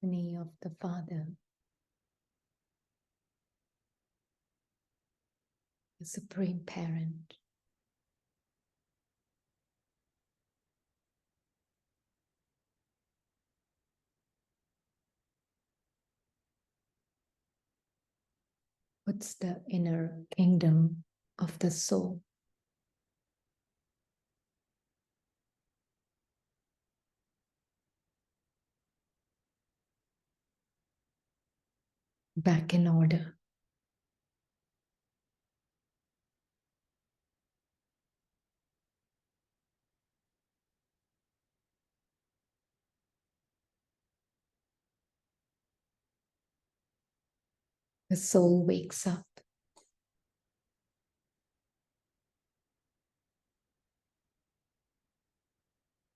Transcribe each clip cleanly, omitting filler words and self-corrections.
symphony of the Father, the Supreme Parent. Puts the inner kingdom of the soul back in order. The soul wakes up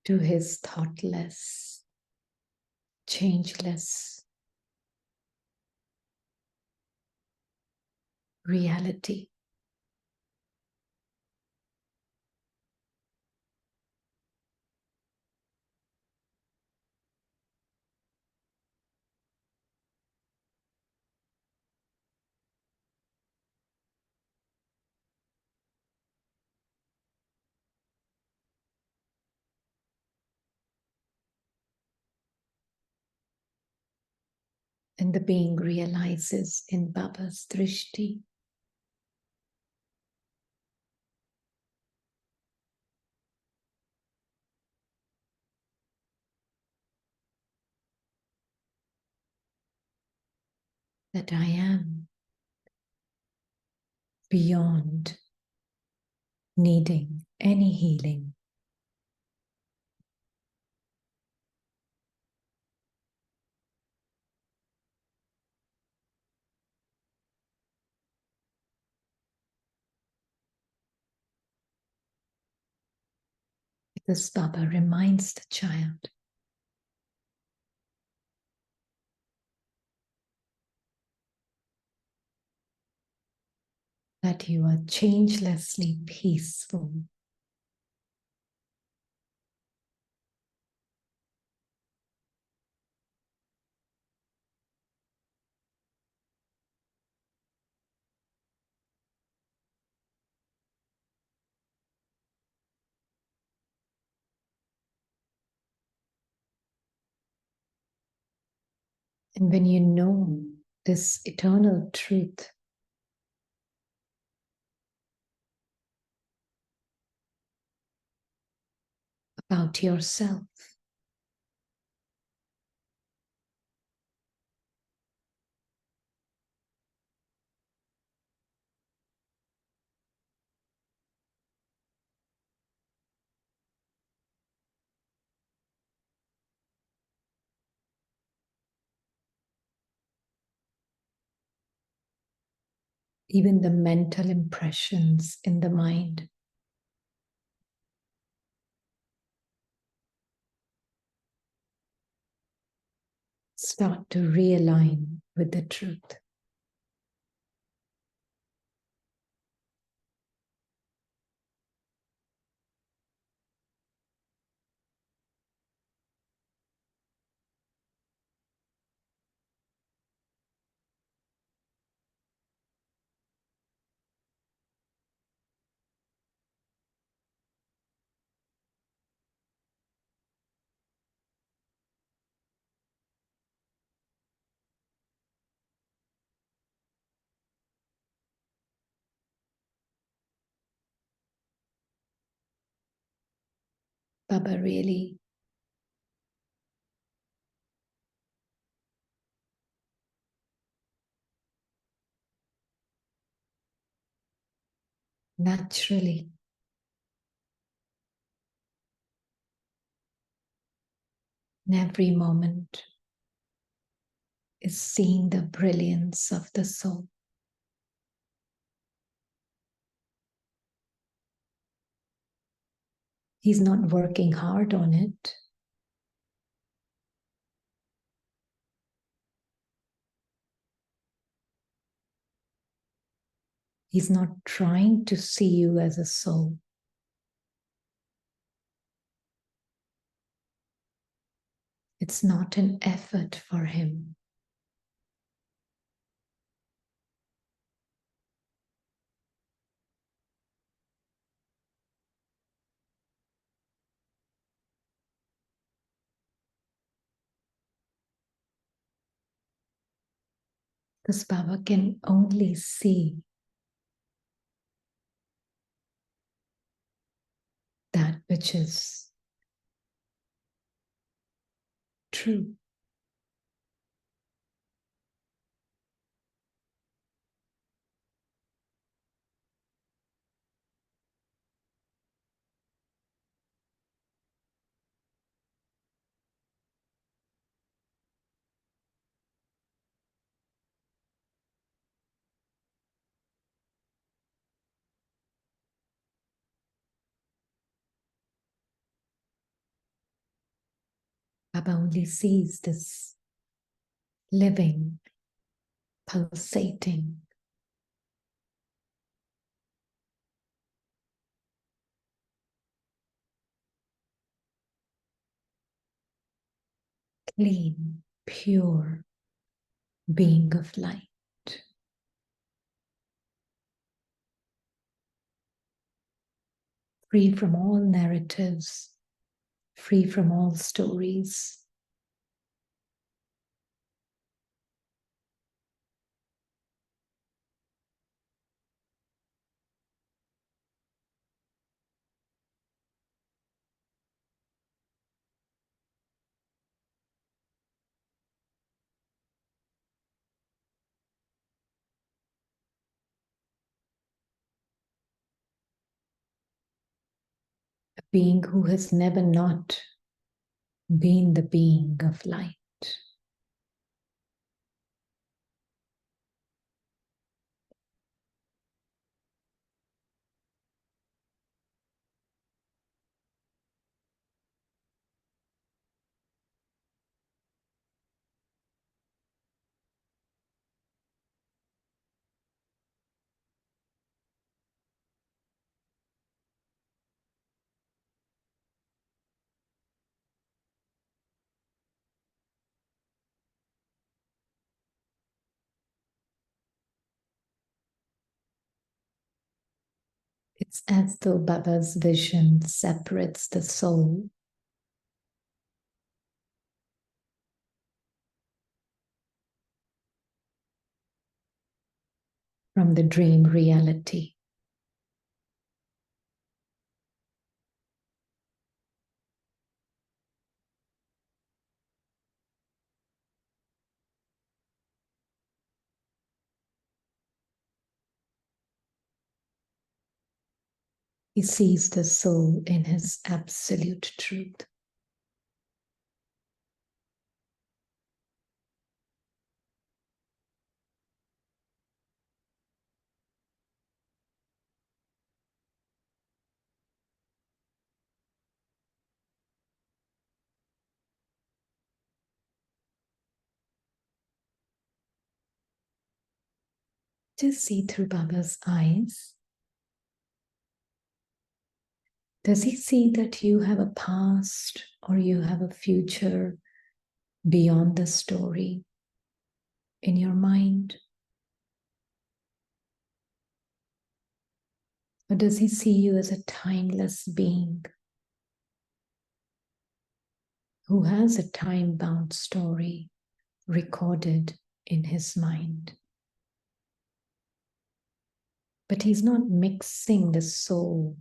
to his thoughtless, changeless reality. And the being realizes in Baba's drishti that I am beyond needing any healing. Because Baba reminds the child that you are changelessly peaceful. And when you know this eternal truth, about yourself, even the mental impressions in the mind start to realign with the truth. Baba really naturally in every moment is seeing the brilliance of the soul. He's not working hard on it. He's not trying to see you as a soul. It's not an effort for him. Because Baba can only see that which is true. Baba only sees this living, pulsating, clean, pure being of light. Free from all narratives, free from all stories. A being who has never not been the being of light. It's as though Baba's vision separates the soul from the dream reality. He sees the soul in his absolute truth. Just see through Baba's eyes. Does he see that you have a past or you have a future beyond the story in your mind? Or does he see you as a timeless being who has a time-bound story recorded in his mind? But he's not mixing the soul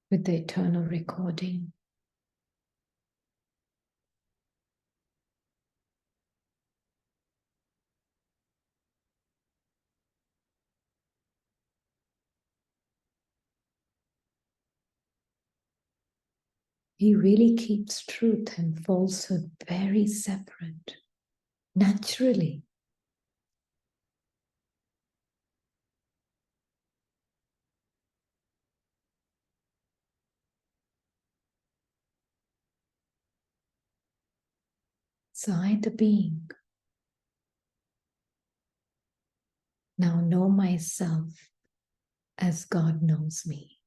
with the eternal recording. He really keeps truth and falsehood very separate, naturally. So I, the being, now know myself as God knows me.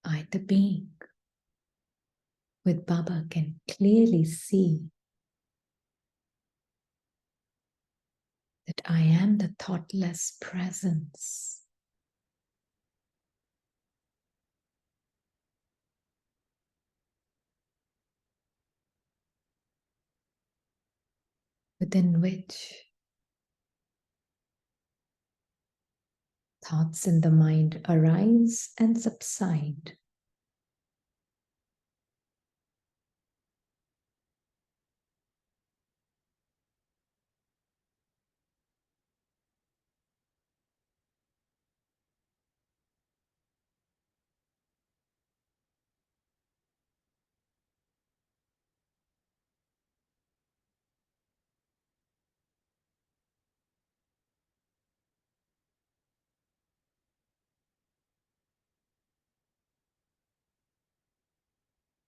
I, the being with Baba, can clearly see that I am the thoughtless presence within which thoughts in the mind arise and subside.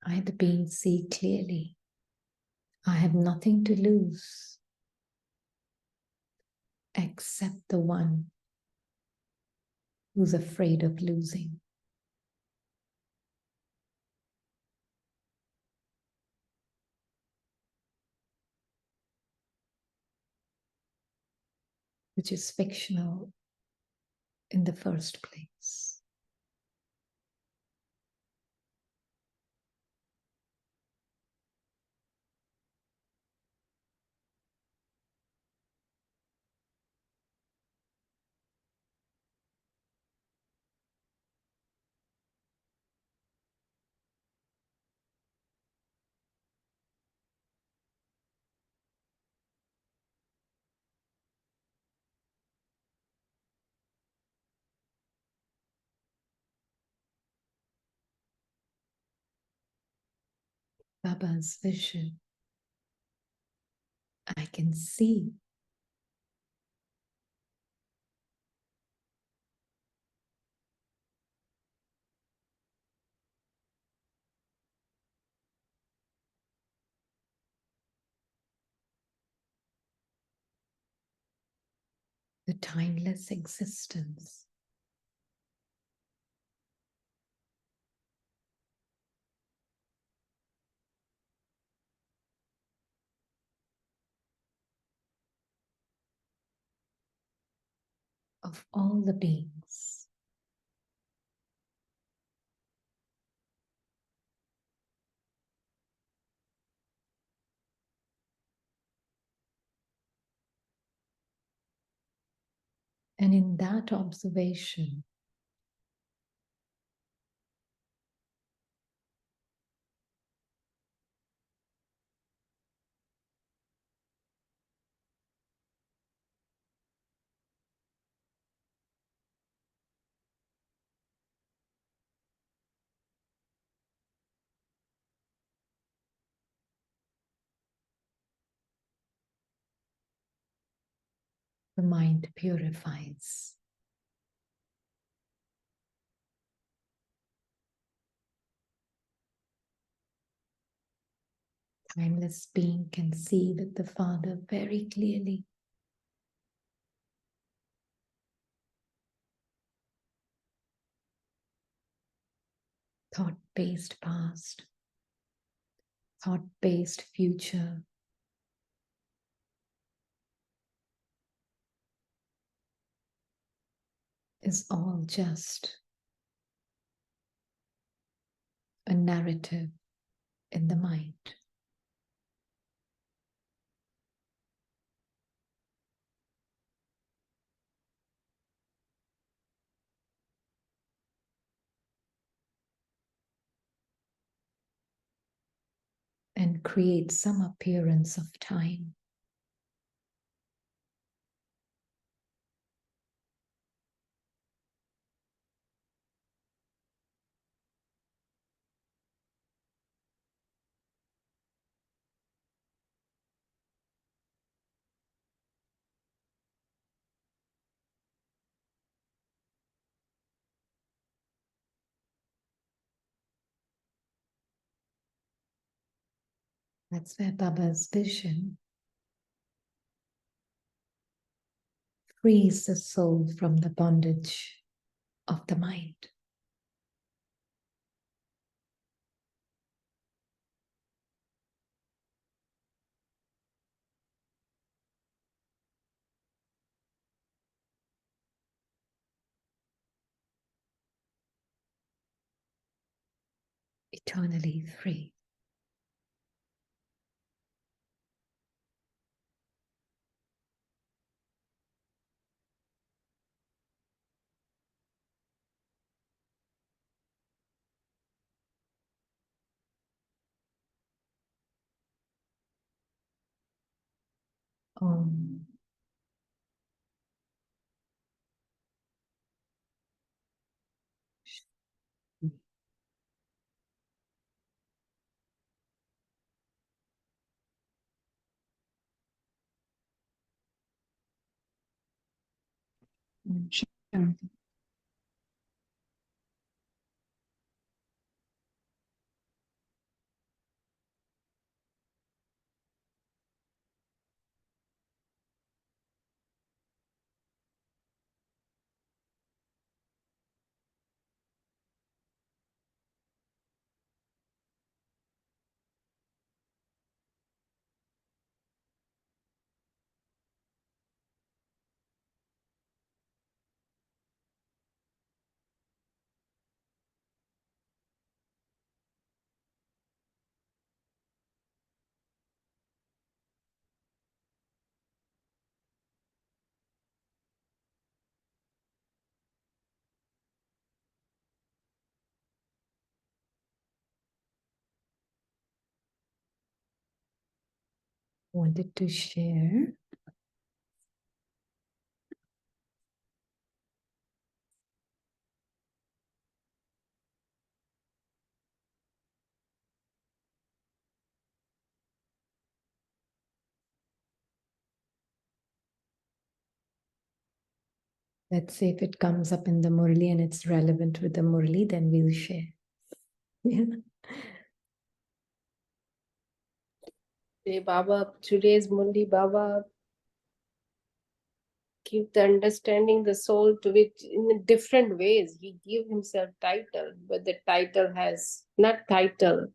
I, the being, see clearly. I have nothing to lose except the one who's afraid of losing. Which is fictional in the first place. Baba's vision, I can see the timeless existence of all the beings. And in that observation, the mind purifies. Timeless being can see with the Father very clearly. Thought-based past, thought-based future is all just a narrative in the mind. And create some appearance of time. That's where Baba's vision frees the soul from the bondage of the mind. eternally free. Om. Shanti. Wanted to share let's say if it comes up in the Murli and it's relevant with the Murli, then we'll share. Yeah. Hey Baba, today's Mundi Baba give the understanding the soul to it in different ways. He give himself title, but the title has not title.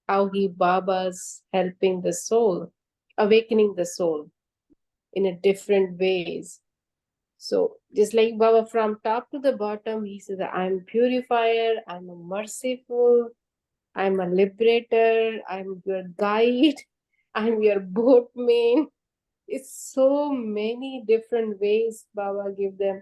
How he Baba's helping the soul, awakening the soul in a different ways. So just like Baba from top to the bottom, he says, I'm purifier, I'm a merciful, I'm a liberator, I'm your guide, I'm your boatman. It's so many different ways Baba give them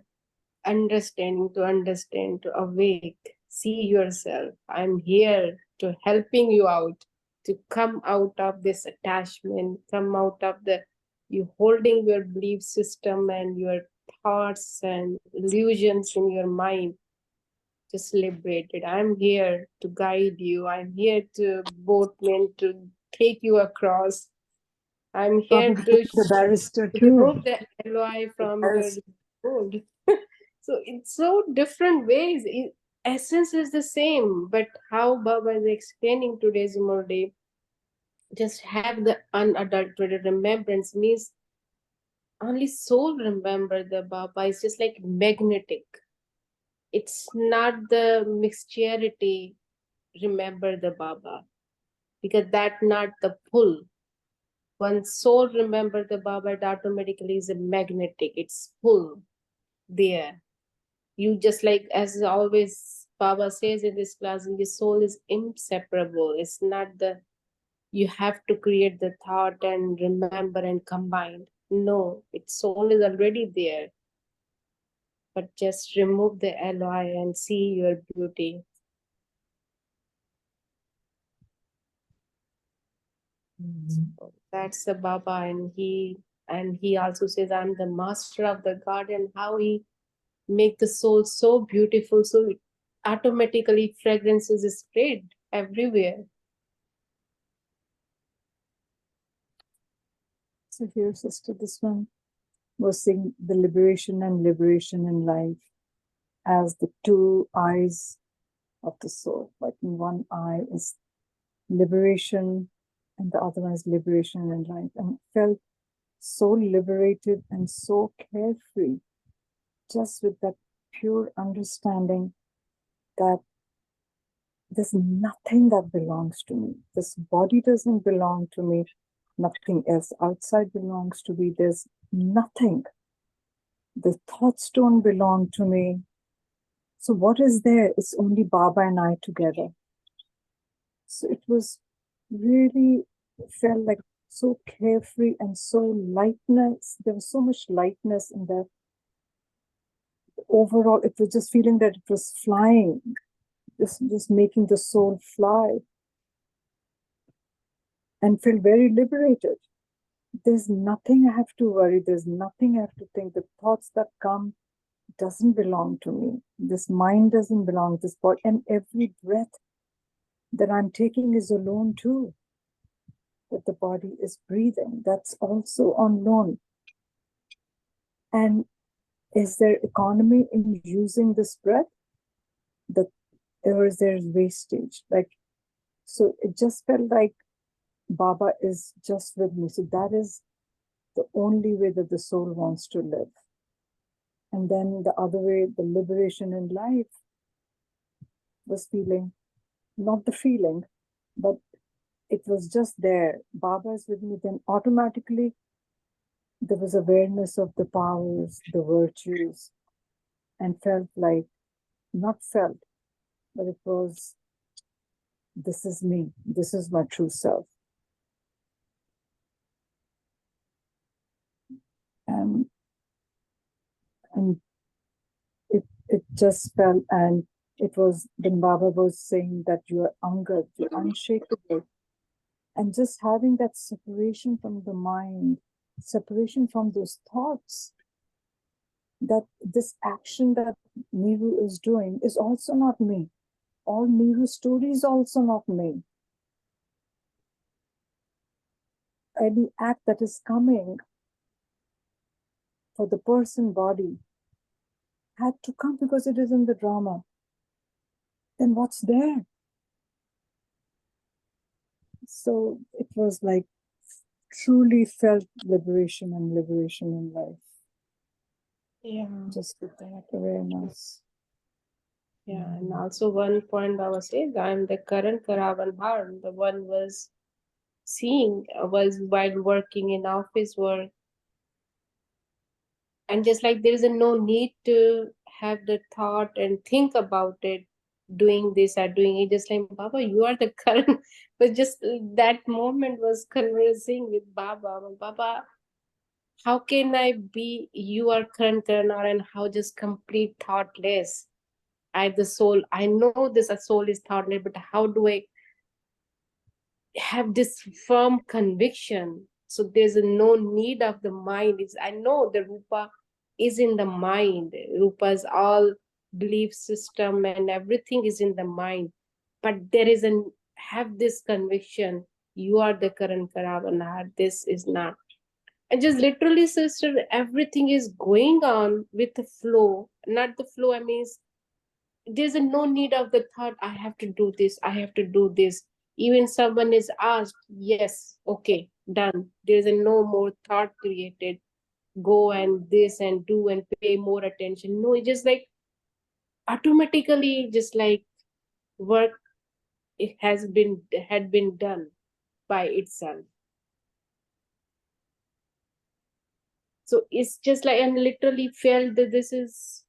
understanding to understand, to awake, see yourself. I'm here to helping you out, to come out of this attachment, come out of the you holding your belief system and your thoughts and illusions in your mind. Just liberate it. I'm here to guide you. I'm here to boatman to take you across. I'm here Baba to became the barrister too. remove the alloy The from your barrister. road. So it's so different ways. Essence is the same, but how Baba is explaining today's Murday, just have the unadulterated remembrance means only soul remember the Baba. It's just like magnetic. It's not the mixturity remember the Baba because that not the pull. When soul remember the Baba, it automatically is a magnetic. It's pull there. You just like as always Baba says in this class, your soul is inseparable. It's not the you have to create the thought and remember and combine. No, its soul is already there. But just remove the alloy and see your beauty. That's the Baba, and he also says, I'm the master of the garden. How he make the soul so beautiful, so it automatically fragrances is spread everywhere. So here, sister, this one was saying the liberation and liberation in life as the two eyes of the soul. Like in one eye is liberation and the other one is liberation in life. And I felt so liberated and so carefree just with that pure understanding that there's nothing that belongs to me. This body doesn't belong to me. Nothing else outside belongs to me. There's nothing. The thoughts don't belong to me. So what is there? It's only Baba and I together. So it was really felt like so carefree and so lightness. There was so much lightness in that. Overall, it was just feeling that it was flying, just making the soul fly, and feel very liberated. There's nothing I have to worry. There's nothing I have to think. The thoughts that come doesn't belong to me. This mind doesn't belong to this body. And every breath that I'm taking is alone too. That the body is breathing, that's also on loan. And is there economy in using this breath? Or is there wastage? Like, so it just felt like Baba is just with me. So that is the only way that the soul wants to live. And then the other way, the liberation in life was feeling, not the feeling, but it was just there. Baba is with me, then automatically there was awareness of the powers, the virtues, and felt like, not felt, but it was, this is me, this is my true self. And it just felt, and it was, then Baba was saying that you are angad, you're unshakable. And just having that separation from the mind, separation from those thoughts, that this action that Niru is doing is also not me. All Niru's story is also not me. Any act that is coming for the person body had to come because it is in the drama. Then what's there? So it was like truly felt liberation and liberation in life. Yeah. Just with that awareness. Yeah. And also one point I was saying, I'm the current Karavan Harm. The one was seeing was while working in office work. And just like there is a no need to have the thought and think about it, doing this or doing it, just like Baba, you are the current. But just that moment was conversing with Baba. Baba, how can I be you are current Karnar, and how just complete thoughtless? I the soul. I know this a soul is thoughtless, but how do I have this firm conviction? So there's no need of the mind. It's, I know the Rupa is in the mind. Rupa's all belief system and everything is in the mind. But there is an have this conviction, you are the current Karavanar, this is not. And just literally, sister, everything is going on with the flow. Not the flow, I mean, there's a no need of the thought, I have to do this, I have to do this. Even someone is asked, yes, okay, done. There's a no more thought created, go and this and do and pay more attention. No, it's just like automatically, just like work, it had been done by itself. So it's just like, and literally felt that this is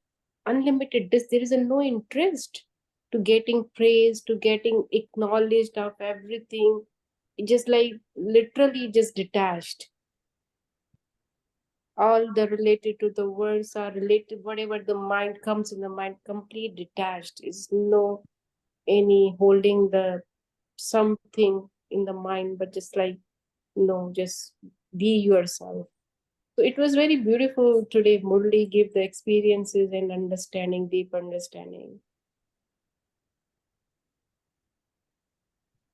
unlimited. There is a no interest to getting praise, to getting acknowledged of everything. It just like literally just detached. All the related to the words are related, whatever the mind comes in the mind, complete detached. Is no any holding the something in the mind, but just like no, just be yourself. So it was very beautiful today. Murli gave the experiences and understanding, deep understanding.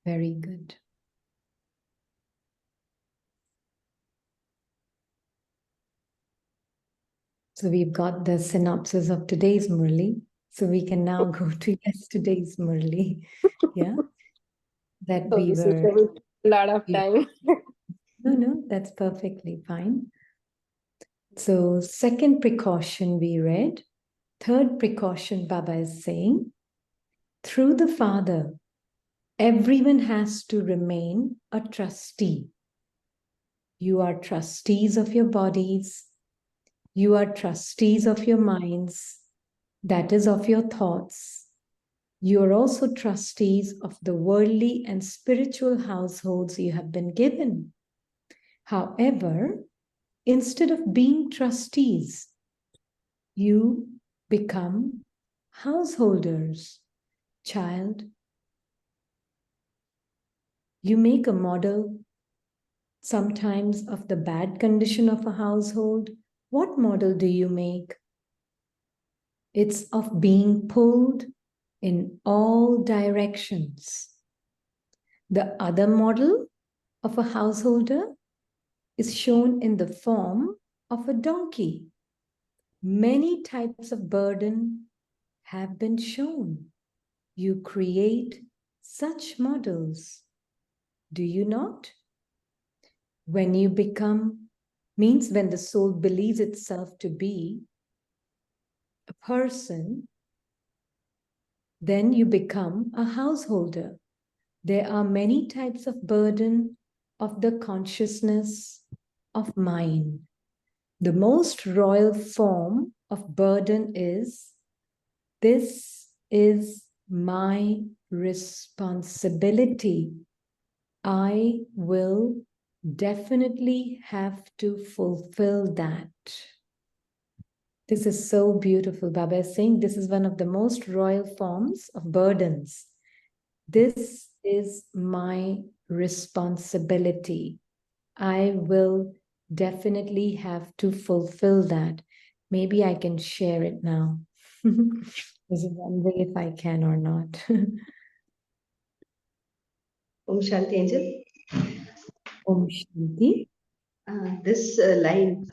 Very good. So we've got the synopsis of today's Murli. So we can now go to yesterday's Murli. Yeah. That So we this were. is a lot of time. No, that's perfectly fine. So, second precaution we read. Third precaution, Baba is saying, through the Father, everyone has to remain a trustee. You are trustees of your bodies. You are trustees of your minds, that is, of your thoughts. You are also trustees of the worldly and spiritual households you have been given. However, instead of being trustees, you become householders. Child, you make a model sometimes of the bad condition of a household. What model do you make? It's of being pulled in all directions. The other model of a householder is shown in the form of a donkey. Many types of burden have been shown. You create such models, do you not? When you become, means when the soul believes itself to be a person, then you become a householder. There are many types of burden of the consciousness of mind. The most royal form of burden is, this is my responsibility. I will definitely have to fulfill that. This is so beautiful. Baba is saying this is one of the most royal forms of burdens. This is my responsibility. I will definitely have to fulfill that. Maybe I can share it now. I was wondering if I can or not. Om Shanti Angel. Om Shanti. This line,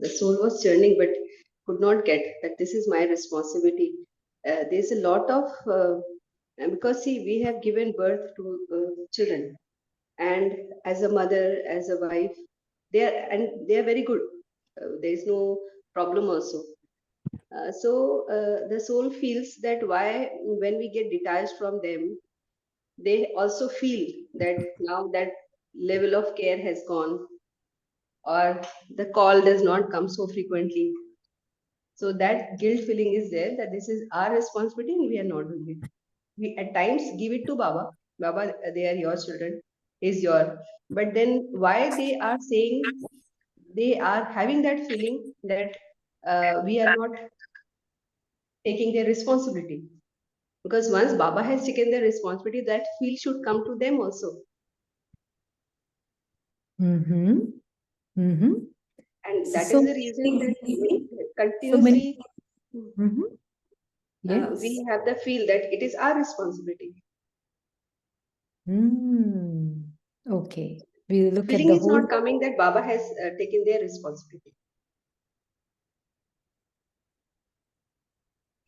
the soul was churning but could not get that this is my responsibility. There's a lot of, because see, we have given birth to children, and as a mother, as a wife, they are very good. There is no problem also. So the soul feels that why, when we get detached from them, they also feel that now that level of care has gone, or the call does not come so frequently. So that guilt feeling is there, that this is our responsibility and we are not doing it. We at times give it to Baba. Baba, they are your children, is your. But then why they are saying, they are having that feeling that we are not taking their responsibility. Because once Baba has taken their responsibility, that feel should come to them also. Mm-hmm. Mm-hmm. And that So is the reason that we so many. continuously Mm-hmm. Yes. we have the feel that it is our responsibility. Okay. We look at Feeling the is whole. not coming that Baba has taken their responsibility.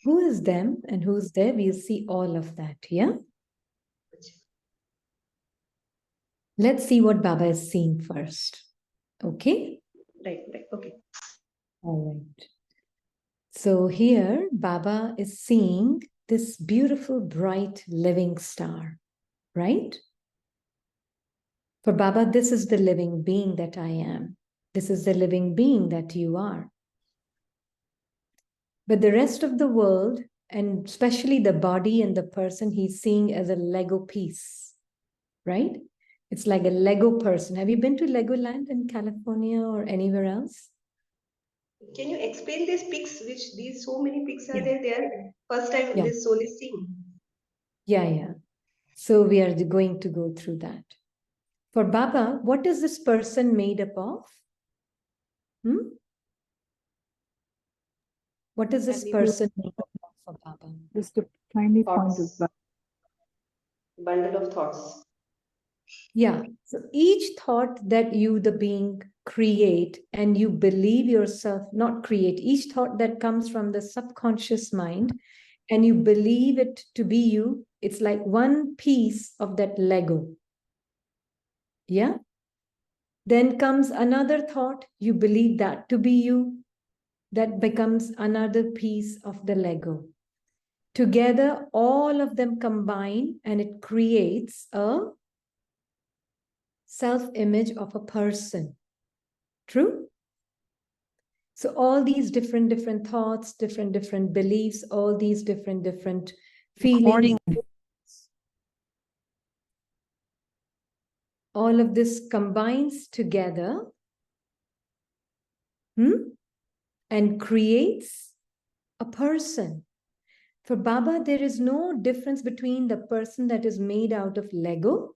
Who is them and who's there? We'll see all of that. Yeah. Let's see what Baba is seeing first. Okay. Right, okay. All right. So here, Baba is seeing this beautiful, bright, living star, right? For Baba, this is the living being that I am. This is the living being that you are. But the rest of the world, and especially the body and the person, he's seeing as a Lego piece, right? It's like a Lego person. Have you been to Legoland in California or anywhere else? Can you explain these pics, which these so many pics are Yeah. there? First time Yeah. this soul is seeing. Yeah. So we are going to go through that. For Baba, what is this person made up of? What is this person made up of for Baba? Just a tiny point of Thoughts. Bundle of thoughts. Yeah. So each thought that you, the being, create and you believe yourself, not create, each thought that comes from the subconscious mind and you believe it to be you, it's like one piece of that Lego. Yeah. Then comes another thought, you believe that to be you, that becomes another piece of the Lego. Together, all of them combine and it creates a self-image of a person. True? So all these different thoughts, different beliefs, all these different feelings. All of this combines together and creates a person. For Baba, there is no difference between the person that is made out of Lego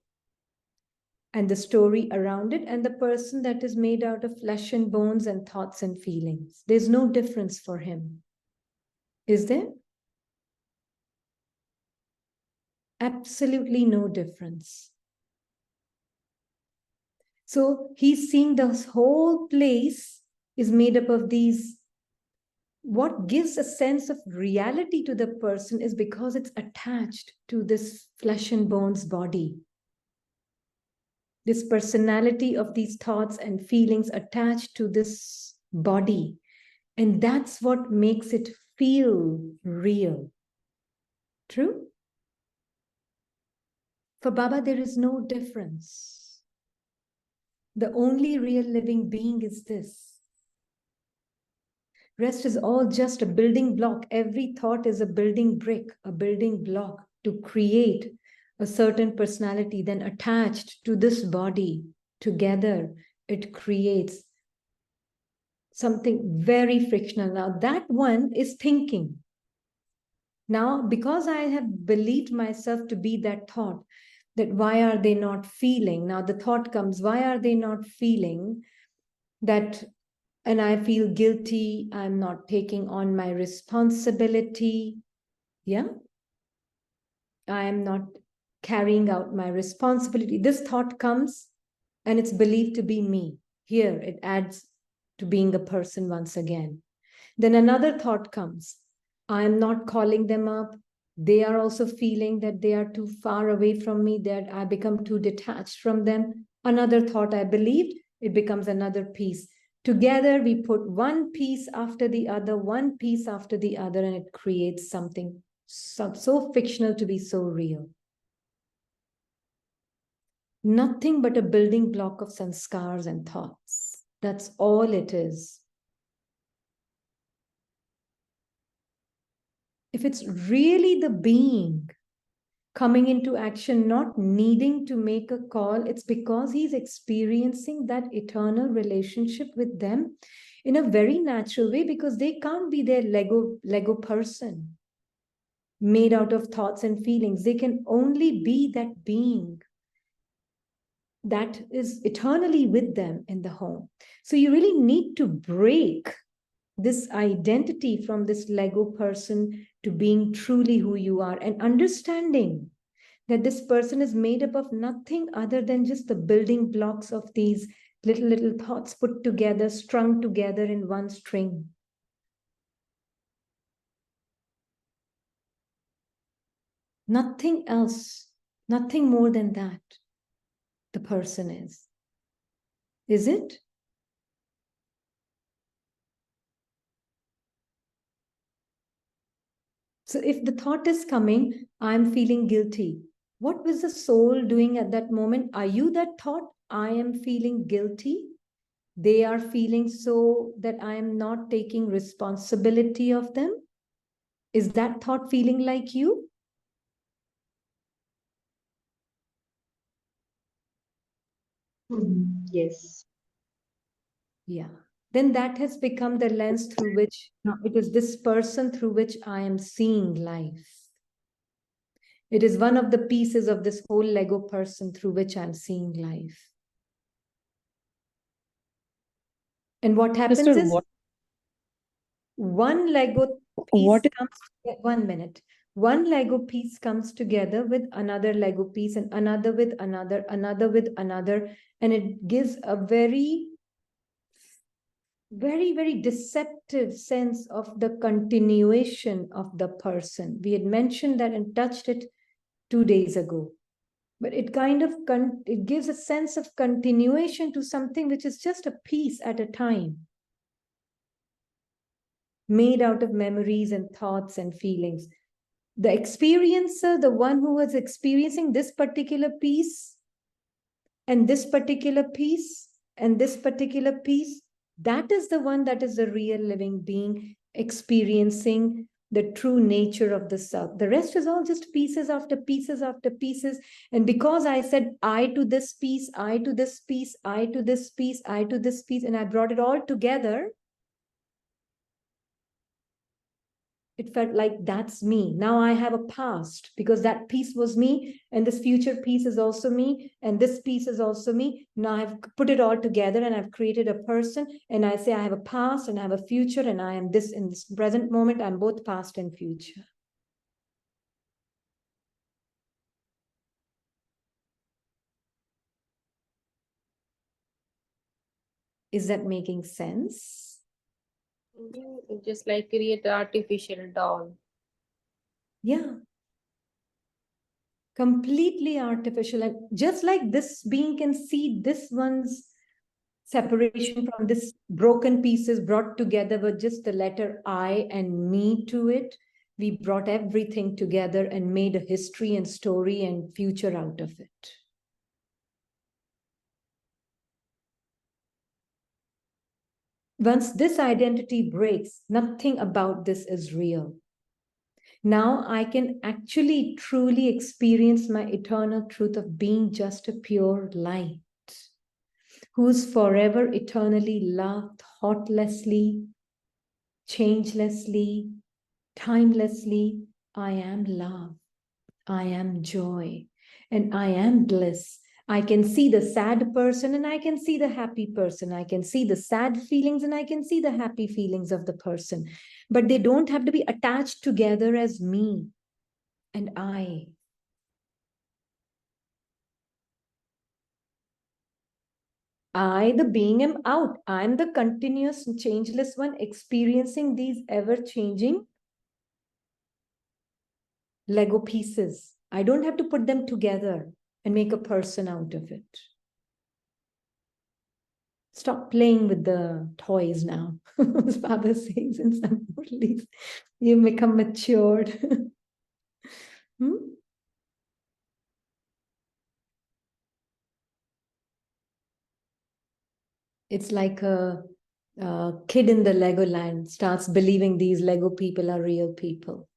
and the story around it and the person that is made out of flesh and bones and thoughts and feelings. There's no difference for him. Is there? Absolutely no difference. So he's seeing the whole place is made up of these. What gives a sense of reality to the person is because it's attached to this flesh and bones body. This personality of these thoughts and feelings attached to this body. And that's what makes it feel real. True? For Baba, there is no difference. The only real living being is this. Rest is all just a building block. Every thought is a building brick, a building block to create a certain personality, then attached to this body. Together, it creates something very frictional. Now, that one is thinking. Now, because I have believed myself to be that thought, that why are they not feeling? Now the thought comes, why are they not feeling that? And I feel guilty. I'm not taking on my responsibility. Yeah. I am not carrying out my responsibility. This thought comes and it's believed to be me. Here it adds to being a person once again. Then another thought comes. I am not calling them up. They are also feeling that they are too far away from me, that I become too detached from them. Another thought I believed, it becomes another piece. Together, we put one piece after the other, one piece after the other, and it creates something so fictional to be so real. Nothing but a building block of sanskars and thoughts. That's all it is. If it's really the being coming into action, not needing to make a call, it's because he's experiencing that eternal relationship with them in a very natural way, because they can't be their Lego person made out of thoughts and feelings. They can only be that being that is eternally with them in the home. So you really need to break this identity from this Lego person to being truly who you are, and understanding that this person is made up of nothing other than just the building blocks of these little thoughts put together, strung together in one string. Nothing else, nothing more than that the person is. Is it? So if the thought is coming, I'm feeling guilty. What was the soul doing at that moment? Are you that thought? I am feeling guilty. They are feeling so that I am not taking responsibility of them. Is that thought feeling like you? Yes. Yeah. Then that has become the lens through which it is this person through which I am seeing life. It is one of the pieces of this whole Lego person through which I'm seeing life. And what happens is one Lego piece comes, 1 minute. One Lego piece comes together with another Lego piece and another with another with another. And it gives a very, very deceptive sense of the continuation of the person. We had mentioned that and touched it 2 days ago. But it kind of, it gives a sense of continuation to something which is just a piece at a time, made out of memories and thoughts and feelings. The experiencer, the one who was experiencing this particular piece and this particular piece and this particular piece, that is the one that is the real living being experiencing the true nature of the self. The rest is all just pieces after pieces after pieces. And because I said I to this piece, I to this piece, I to this piece, I to this piece, and I brought it all together, it felt like that's me. Now I have a past because that piece was me, and this future piece is also me, and this piece is also me. Now I've put it all together and I've created a person, and I say I have a past and I have a future, and I am this in this present moment. I'm both past and future. Is that making sense? It's just like create an artificial doll. Yeah. Completely artificial. And just like this being can see this one's separation from this broken pieces brought together with just the letter I and me to it, we brought everything together and made a history and story and future out of it. Once this identity breaks, nothing about this is real. Now I can actually truly experience my eternal truth of being just a pure light, who's forever eternally loved, thoughtlessly, changelessly, timelessly. I am love, I am joy, and I am bliss. I can see the sad person and I can see the happy person. I can see the sad feelings and I can see the happy feelings of the person. But they don't have to be attached together as me and I. I, the being, am out. I'm the continuous and changeless one experiencing these ever-changing Lego pieces. I don't have to put them together and make a person out of it. Stop playing with the toys now. As Father says in some movies, you become matured. It's like a kid in the Lego land starts believing these Lego people are real people.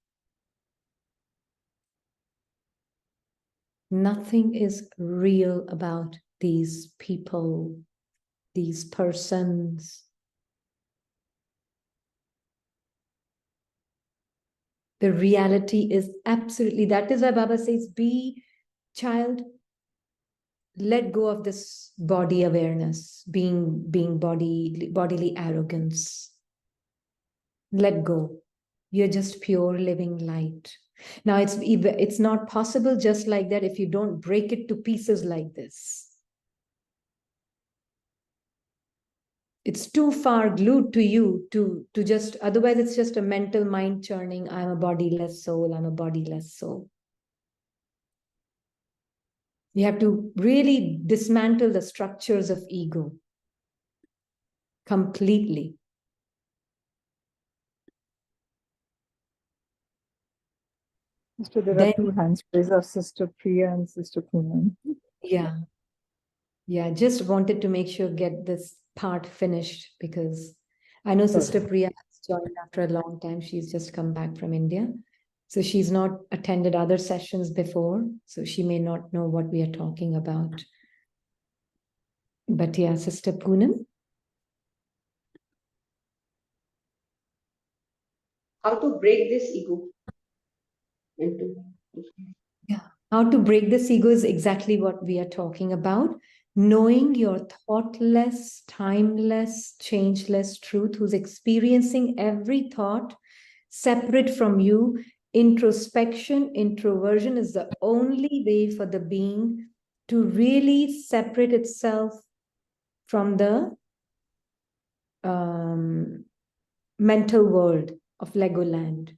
Nothing is real about these people, these persons. The reality is absolutely, that is why Baba says, be child, let go of this body awareness, being bodily arrogance. Let go. You're just pure living light. Now it's not possible just like that if you don't break it to pieces like this. It's too far glued to you to just, otherwise it's just a mental mind churning. I'm a bodiless soul, I'm a bodiless soul. You have to really dismantle the structures of ego completely. So there are two hands raised of Sister Priya and Sister Poonam. Yeah, just wanted to make sure get this part finished because I know Sister Priya has joined after a long time. She's just come back from India. So she's not attended other sessions before. So she may not know what we are talking about. But yeah, Sister Poonam. How to break this ego into. Yeah. How to break this ego is exactly what we are talking about. Knowing your thoughtless, timeless, changeless truth, who's experiencing every thought separate from you. Introspection, introversion is the only way for the being to really separate itself from the mental world of Legoland.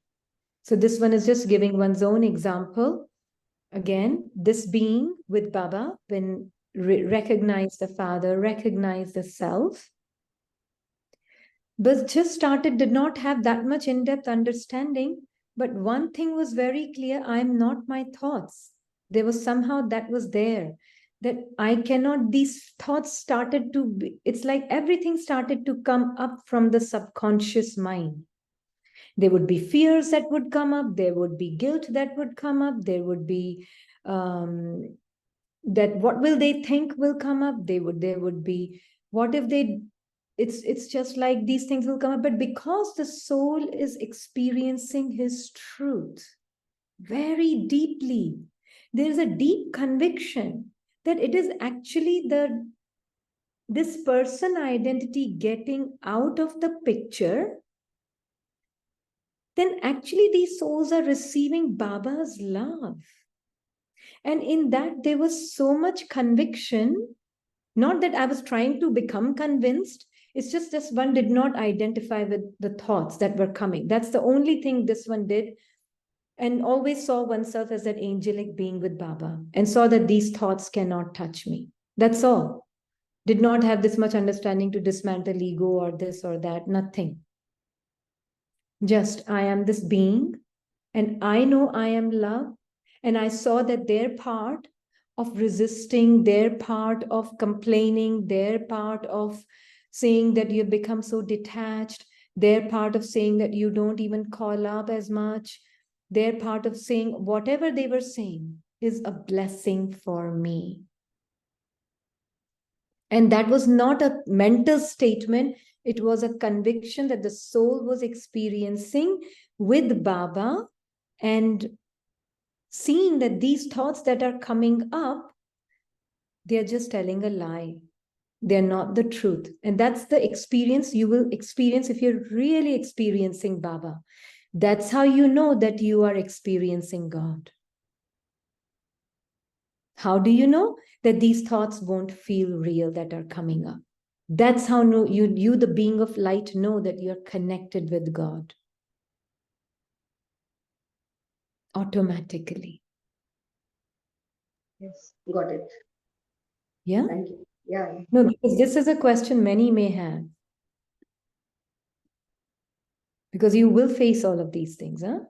So this one is just giving one's own example. Again, this being with Baba, when recognize the Father, recognize the self, but just started, did not have that much in-depth understanding. But one thing was very clear, I'm not my thoughts. There was somehow that was there, that I cannot, these thoughts started to be, it's like everything started to come up from the subconscious mind. There would be fears that would come up. There would be guilt that would come up. There would be that what will they think will come up. There would be, what if they, it's just like these things will come up. But because the soul is experiencing his truth very deeply, there is a deep conviction that it is actually this person identity getting out of the picture, then actually these souls are receiving Baba's love. And in that, there was so much conviction. Not that I was trying to become convinced. It's just this one did not identify with the thoughts that were coming. That's the only thing this one did. And always saw oneself as that angelic being with Baba and saw that these thoughts cannot touch me. That's all. Did not have this much understanding to dismantle ego or this or that, nothing. Just, I am this being and I know I am love. And I saw that their part of resisting, their part of complaining, their part of saying that you've become so detached, their part of saying that you don't even call up as much, their part of saying whatever they were saying is a blessing for me. And that was not a mental statement. It was a conviction that the soul was experiencing with Baba and seeing that these thoughts that are coming up, they're just telling a lie. They're not the truth. And that's the experience you will experience if you're really experiencing Baba. That's how you know that you are experiencing God. How do you know? That these thoughts won't feel real that are coming up. That's how you, the being of light, know that you're connected with God. Automatically. Yes, got it. Yeah? Thank you. Yeah. No, because this is a question many may have. Because you will face all of these things, huh?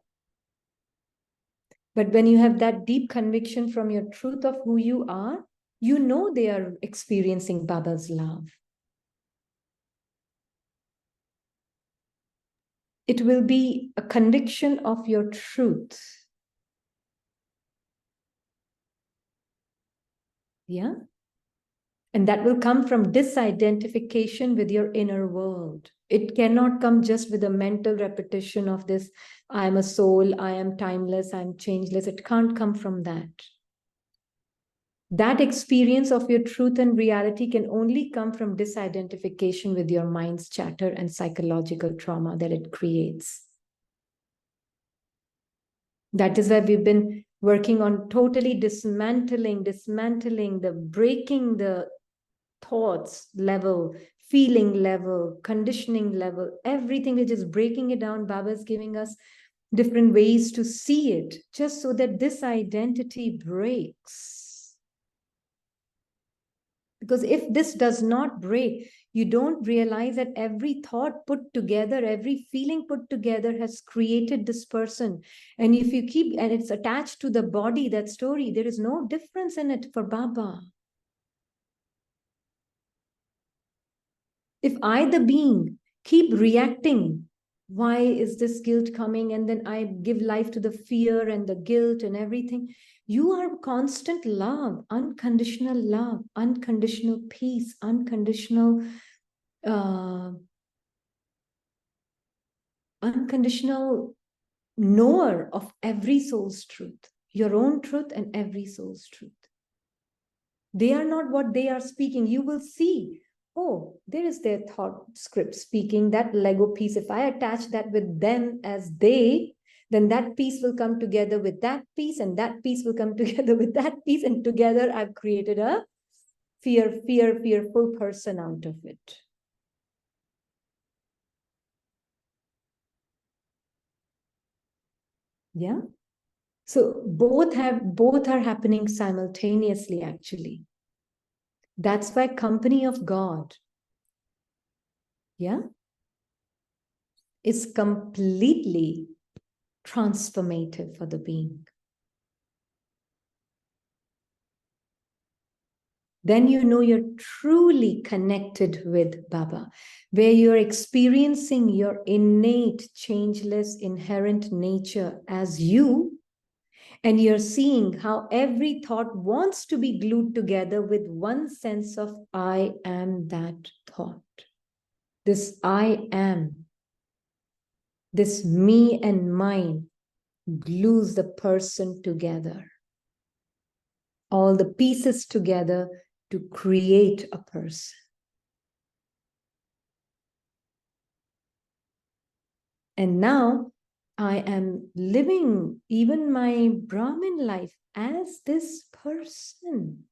But when you have that deep conviction from your truth of who you are, you know they are experiencing Baba's love. It will be a conviction of your truth. Yeah? And that will come from disidentification with your inner world. It cannot come just with a mental repetition of this, I am a soul, I am timeless, I'm changeless. It can't come from that. That experience of your truth and reality can only come from disidentification with your mind's chatter and psychological trauma that it creates. That is why we've been working on totally dismantling breaking the thoughts level, feeling level, conditioning level, everything. We're just breaking it down. Baba is giving us different ways to see it, just so that this identity breaks. Because if this does not break, you don't realize that every thought put together, every feeling put together has created this person. And if you keep, and it's attached to the body, that story, there is no difference in it for Baba. If I, the being, keep reacting, why is this guilt coming? And then I give life to the fear and the guilt and everything. You are constant love, unconditional peace, unconditional knower of every soul's truth, your own truth and every soul's truth. They are not what they are speaking. You will see, oh, there is their thought script speaking, that Lego piece. If I attach that with them as they, then that piece will come together with that piece, and that piece will come together with that piece, and together I've created a fearful person out of it. Yeah. So both are happening simultaneously, actually. That's why company of God, yeah, is completely transformative for the being. then you know you're truly connected with Baba, where you're experiencing your innate, changeless, inherent nature as you, and you're seeing how every thought wants to be glued together with one sense of I am that thought. This I am, this me and mine glues the person together. All the pieces together to create a person. And now I am living even my Brahmin life as this person.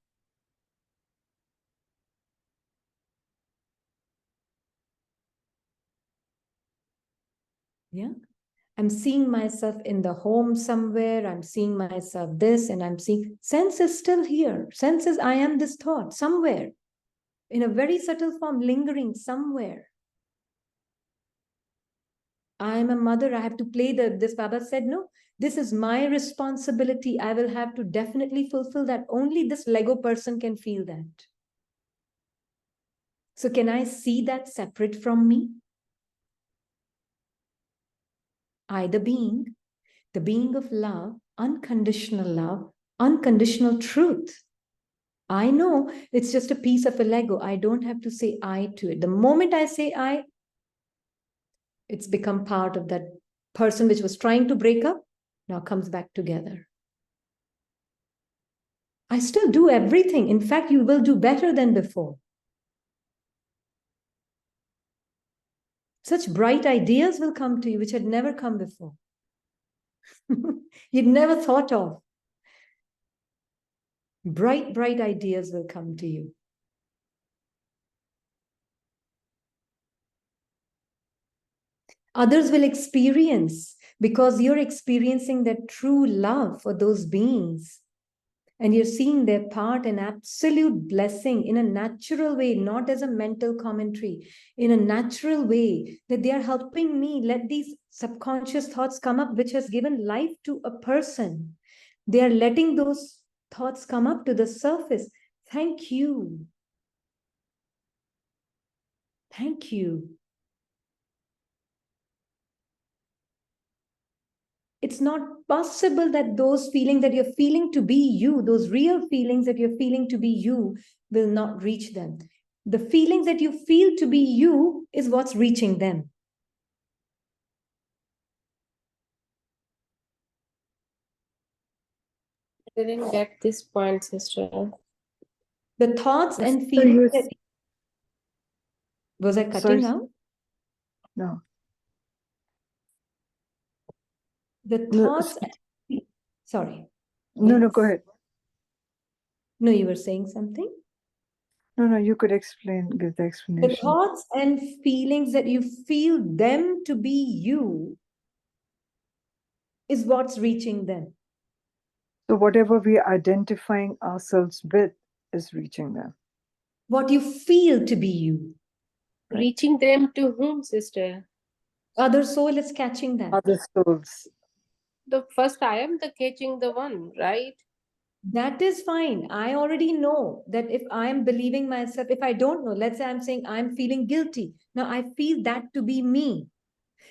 Yeah. I'm seeing myself in the home somewhere. I'm seeing myself this, and I'm seeing sense is still here. Sense is I am this thought somewhere in a very subtle form, lingering somewhere. I am a mother. I have to play this. Baba said, no, this is my responsibility. I will have to definitely fulfill that. Only this Lego person can feel that. So can I see that separate from me? I, the being of love, unconditional truth. I know it's just a piece of a Lego. I don't have to say I to it. The moment I say I, it's become part of that person which was trying to break up, now comes back together. I still do everything. In fact, you will do better than before. Such bright ideas will come to you, which had never come before. You'd never thought of. Bright ideas will come to you. Others will experience, because you're experiencing that true love for those beings. And you're seeing their part and absolute blessing in a natural way, not as a mental commentary, in a natural way, that they are helping me let these subconscious thoughts come up, which has given life to a person. They are letting those thoughts come up to the surface. Thank you. Thank you. It's not possible that those feelings that you're feeling to be you, those real feelings that you're feeling to be you, will not reach them. The feelings that you feel to be you is what's reaching them. I didn't get this point, sister. The thoughts and So feelings that... Was I cutting Sorry. out? No. The No, thoughts... Sorry. No, Yes? go ahead. No, you were saying something? No, you could explain, give the The explanation. thoughts and feelings that you feel them to be you is what's reaching them. So whatever we are identifying ourselves with is reaching them. What you feel to be you. Right. Reaching them to whom, sister? Other soul is catching that. Other souls. The first I am the catching the one, right? That is fine. I already know that if I am believing myself, if I don't know, let's say I'm saying I'm feeling guilty. Now I feel that to be me.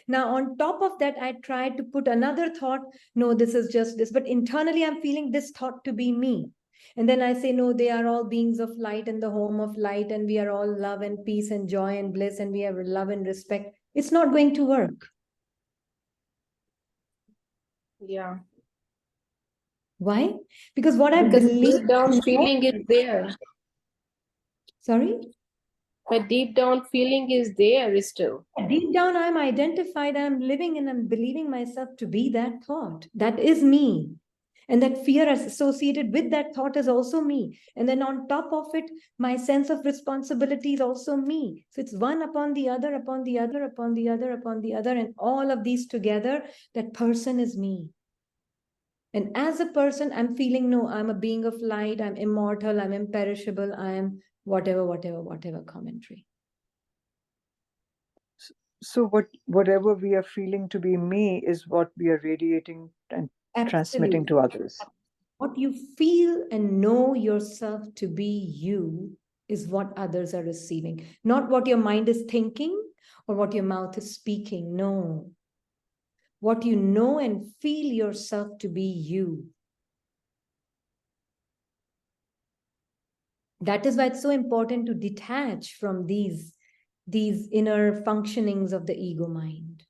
Now, on top of that, I try to put another thought. No, this is just this. But internally, I'm feeling this thought to be me. And then I say, no, they are all beings of light and the home of light. And we are all love and peace and joy and bliss. And we have love and respect. It's not going to work. Yeah. Why? Because what I Because believe... deep down feeling is there. Sorry? But deep down feeling is there still. Deep down, I'm identified, I'm living and I'm believing myself to be that thought. That is me. And that fear associated with that thought is also me. And then on top of it, my sense of responsibility is also me. So it's one upon the other, upon the other, upon the other, upon the other. And all of these together, that person is me. And as a person, I'm feeling, no, I'm a being of light, I'm immortal, I'm imperishable, I am whatever commentary. So whatever we are feeling to be me is what we are radiating and transmitting to others. What you feel and know yourself to be you is what others are receiving, not what your mind is thinking or what your mouth is speaking. No. What you know and feel yourself to be you. That is why it's so important to detach from these inner functionings of the ego mind.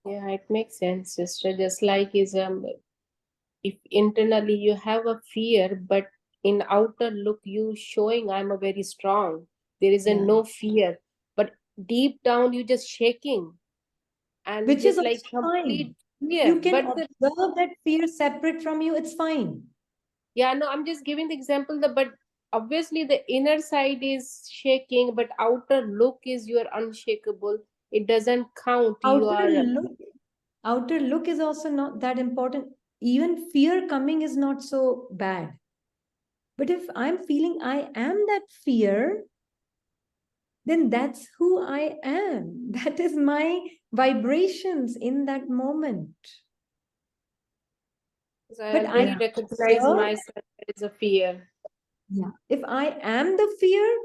Yeah, it makes sense, sister. Just like if internally you have a fear, but in outer look you showing I'm a very strong. There is a Yeah. no fear, but deep down you just shaking and Which is just like also fine. complete fear. You can But the observe that fear separate from you, it's fine. yeah, no, I'm just giving the example that, but obviously the inner side is shaking, but outer look is you're unshakable. It doesn't count. You Outer are look, outer look is also not that important. Even fear coming is not so bad. But if I'm feeling I am that fear, then that's who I am. That is my vibrations in that moment. so I But I already can recognize observe, myself as a fear. yeah. If I am the fear,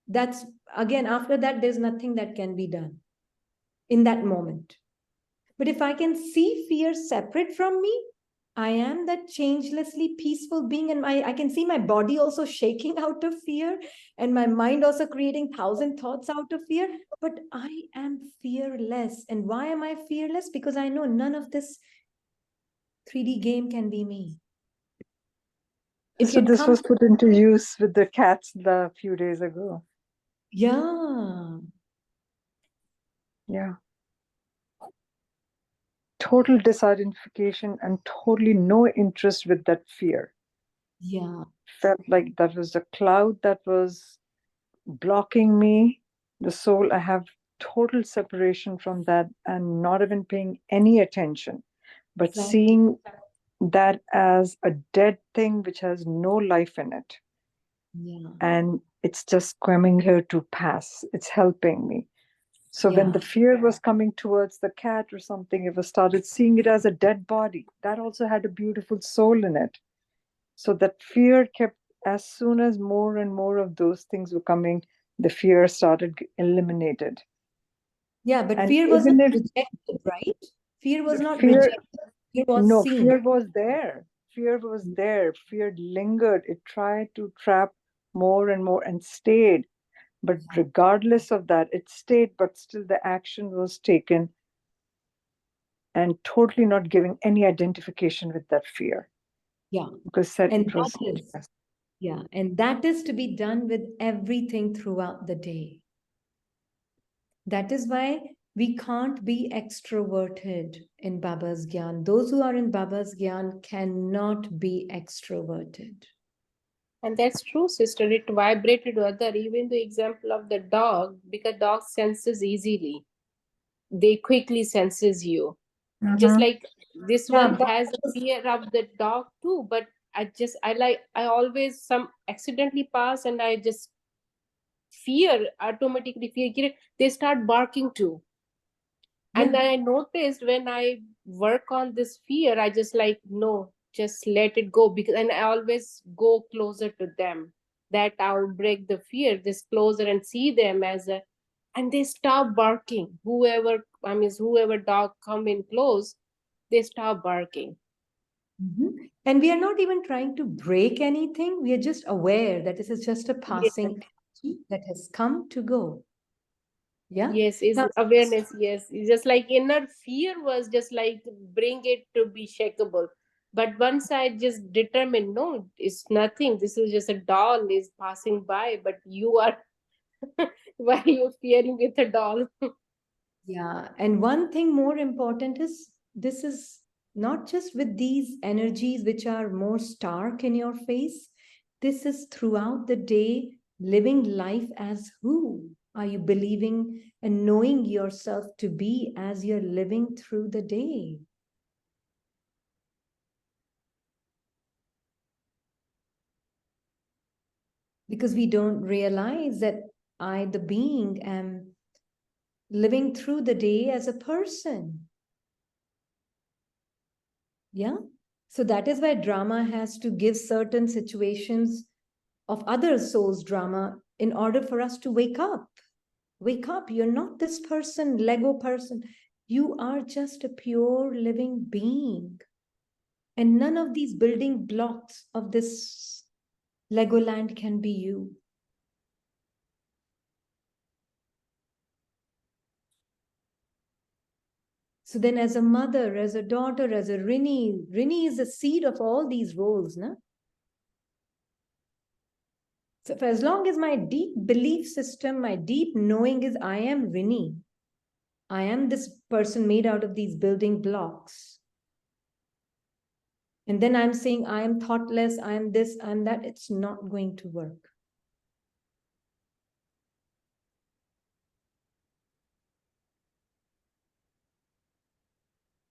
that's again, after that, there's nothing that can be done in that moment. But if I can see fear separate from me, I am that changelessly peaceful being, and I can see my body also shaking out of fear, and my mind also creating 1,000 thoughts out of fear. But I am fearless. And why am I fearless? Because I know none of this 3D game can be me. It So can this come. was put into use with the cats a few days ago. Yeah. Yeah. Total disidentification and totally no interest with that fear. Yeah. Felt like that was the cloud that was blocking me, the soul. I have total separation from that and not even paying any attention, but Exactly. seeing that as a dead thing which has no life in it. Yeah. And it's just coming here to pass. It's helping me. So when the Yeah. fear was coming towards the cat or something, it was started seeing it as a dead body. That also had a beautiful soul in it. So that fear kept, as soon as more and more of those things were coming, the fear started eliminated. Yeah. But And fear wasn't even if rejected, right? Fear was the not fear, rejected. Fear was no, seen. fear was there. Fear was there. Fear lingered. It tried to trap more and more and stayed. But regardless of that, it stayed, but still the action was taken and totally not giving any identification with that fear. Yeah. Because said And it was, that is, yeah, and that is to be done with everything throughout the day. That is why we can't be extroverted in Baba's Gyan. Those who are in Baba's Gyan cannot be extroverted. And that's true, sister. It vibrated to other. Even the example of the dog, because dog senses easily. They quickly senses you. Just like this Yeah, one but has a fear of the dog too, but I always some accidentally pass and I just fear automatically fear. They start barking too. And yeah. then I noticed when I work on this fear, I just like, no, just let it go. Because and I always go closer to them. That I'll break the fear, just closer and see them as a, and they stop barking. Whoever dog come in close, they stop barking. Mhm. And we are not even trying to break anything. We are just aware that this is just a Yes, passing energy that has come to go. Yeah. yes, is Now, awareness. Yes, it's just like inner fear was just like bring it to be shakable. But once I just determined, no, it's nothing. This is just a doll is passing by, but you are why are you fearing with a doll? yeah. And one thing more important is this is not just with these energies which are more stark in your face. This is throughout the day living life as who are you believing and knowing yourself to be as you're living through the day. Because we don't realize that I, the being, am living through the day as a person. Yeah. So that is why drama has to give certain situations of other souls' drama in order for us to wake up. Wake up. You're not this person, Lego person. You are just a pure living being. And none of these building blocks of this Legoland can be you. So then as a mother, as a daughter, as a Rini is the seed of all these roles, no? So for as long as my deep belief system, my deep knowing is I am Rini, I am this person made out of these building blocks. And then I'm saying I am thoughtless, I am this, I am that, it's not going to work.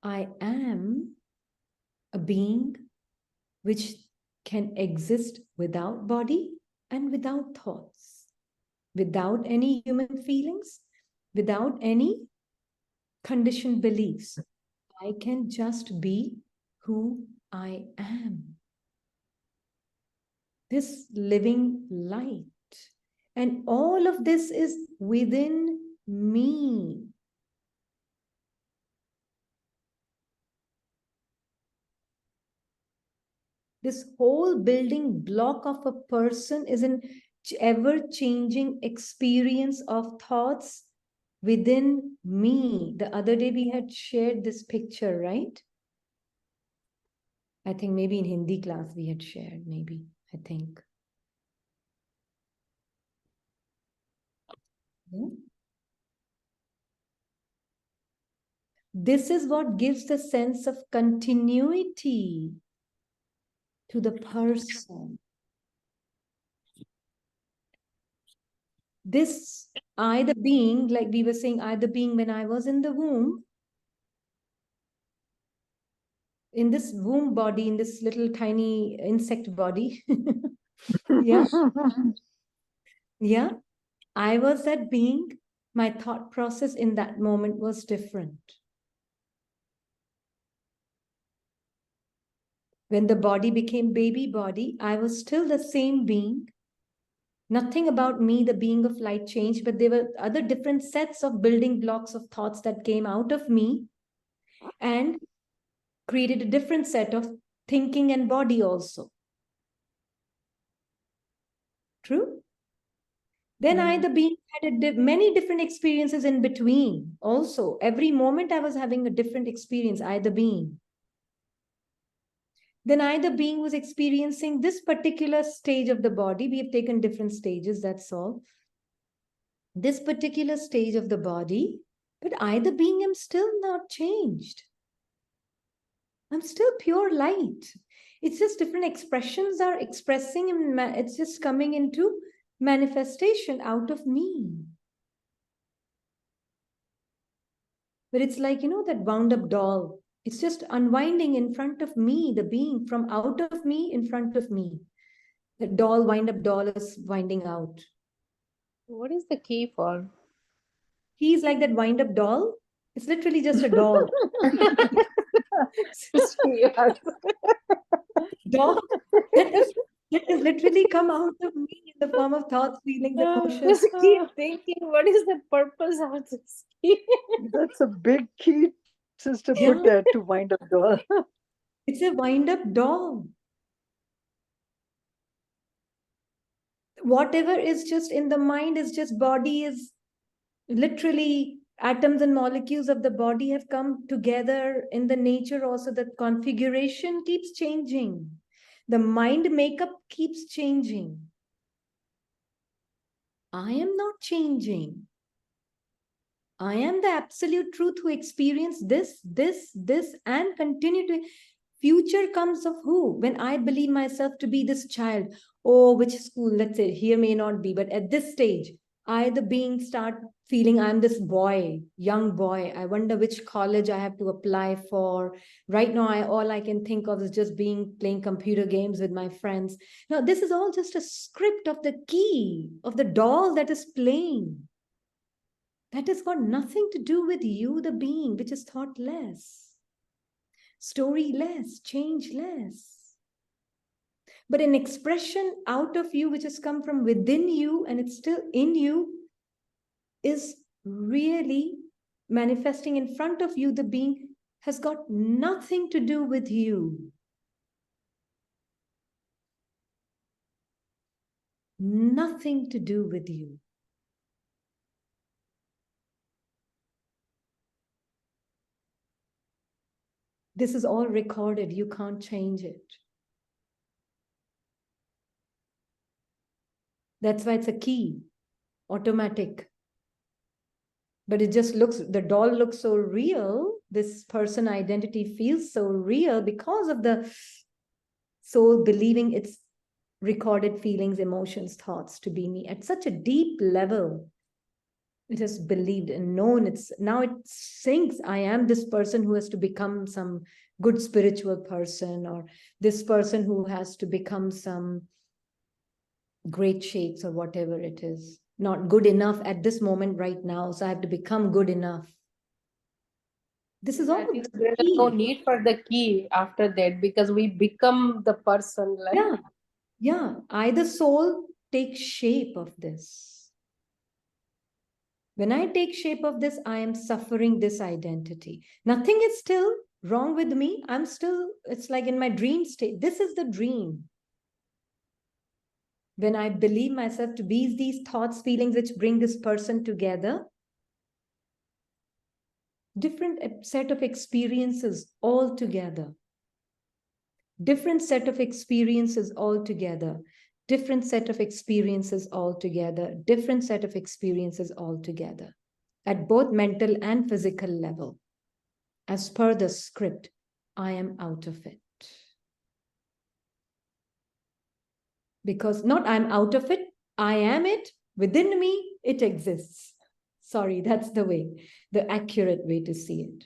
I am a being which can exist without body and without thoughts, without any human feelings, without any conditioned beliefs. I can just be who I am. This living light. And all of this is within me. This whole building block of a person is an ever-changing experience of thoughts within me. The other day we had shared this picture, right? I think maybe in Hindi class we had shared, maybe, I think. Yeah. This is what gives the sense of continuity to the person. This I, the being, like we were saying, I, the being, when I was in the womb, in this womb body, in this little tiny insect body. Yeah. Yeah. I was that being. My thought process in that moment was different. When the body became baby body, I was still the same being. Nothing about me, the being of light, changed, but there were other different sets of building blocks of thoughts that came out of me and created a different set of thinking and body also. True? Then I, the being, had many different experiences in between also. Every moment I was having a different experience, I, the being. Then I, the being, was experiencing this particular stage of the body. We have taken different stages, that's all. This particular stage of the body, but I, the being, am still not changed. I'm still pure light. It's just different expressions are expressing, and it's just coming into manifestation out of me. But it's like, you know, that wound up doll. It's just unwinding in front of me, the being, from out of me, in front of me. The doll, wind up doll is winding out. What is the key for? He's like that wind up doll. It's literally just a doll. Doll that is literally come out of me in the form of thoughts, feelings, emotions. Just keep thinking, what is the purpose of this key? That's a big key, sister, Yeah. put there to wind up door. It's a wind up doll. Whatever is just in the mind is just body, is literally atoms and molecules of the body have come together in the nature also. The configuration keeps changing. The mind makeup keeps changing. I am not changing. I am the absolute truth who experienced this, and continue to. Future comes of who? When I believe myself to be this child. Oh, which school? Let's say here may not be, but at this stage, I, the being, start feeling I'm this boy, young boy. I wonder which college I have to apply for. Right now, all I can think of is just playing computer games with my friends. Now, this is all just a script of the key, of the doll that is playing. That has got nothing to do with you, the being, which is thoughtless. storyless, changeless. But an expression out of you, which has come from within you and it's still in you, is really manifesting in front of you. The being has got nothing to do with you. Nothing to do with you. This is all recorded. You can't change it. That's why it's a key, automatic. But it just looks, the doll looks so real. This person identity feels so real because of the soul believing its recorded feelings, emotions, thoughts to be me at such a deep level. It has believed and known. It's now it thinks I am this person who has to become some good spiritual person, or this person who has to become some great sheikhs or whatever it is. Not good enough at this moment right now, so I have to become good enough. This is all I think the there's key. no need for the key after that, because we become the person. Like, Yeah. I, the soul, take shape of this. When I take shape of this, I am suffering this identity. Nothing is still wrong with me. I'm still, it's like in my dream state. This is the dream. When I believe myself to be these thoughts, feelings which bring this person together, different set of experiences all together. Different set of experiences all together. Different set of experiences all together. Different set of experiences all together. At both mental and physical level. As per the script, I am out of it. Because not I'm out of it, I am it. Within me, it exists. Sorry, that's the way, the accurate way to see it.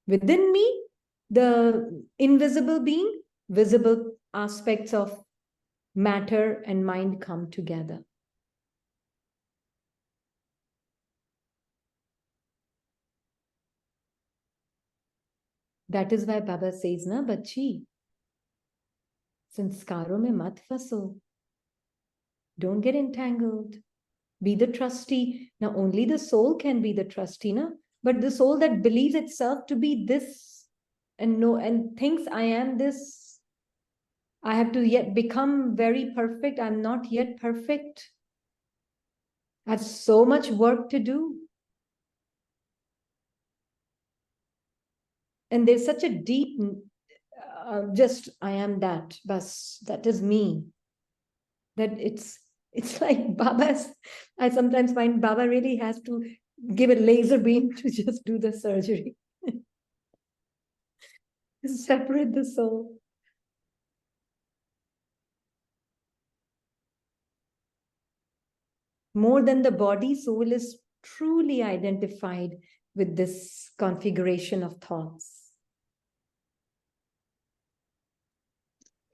Within me, the invisible being, visible aspects of matter and mind come together. That is why Baba says, na, bachi, sanskaron mein mat faso. Don't get entangled. Be the trustee. Now, only the soul can be the trustee, na? But the soul that believes itself to be this and know and thinks I am this, I have to yet become very perfect. I'm not yet perfect. I have so much work to do. And there's such a deep, just I am that, bas, that is me. That it's like Baba's, I sometimes find Baba really has to give a laser beam to just do the surgery. Separate the soul. More than the body, soul is truly identified with this configuration of thoughts.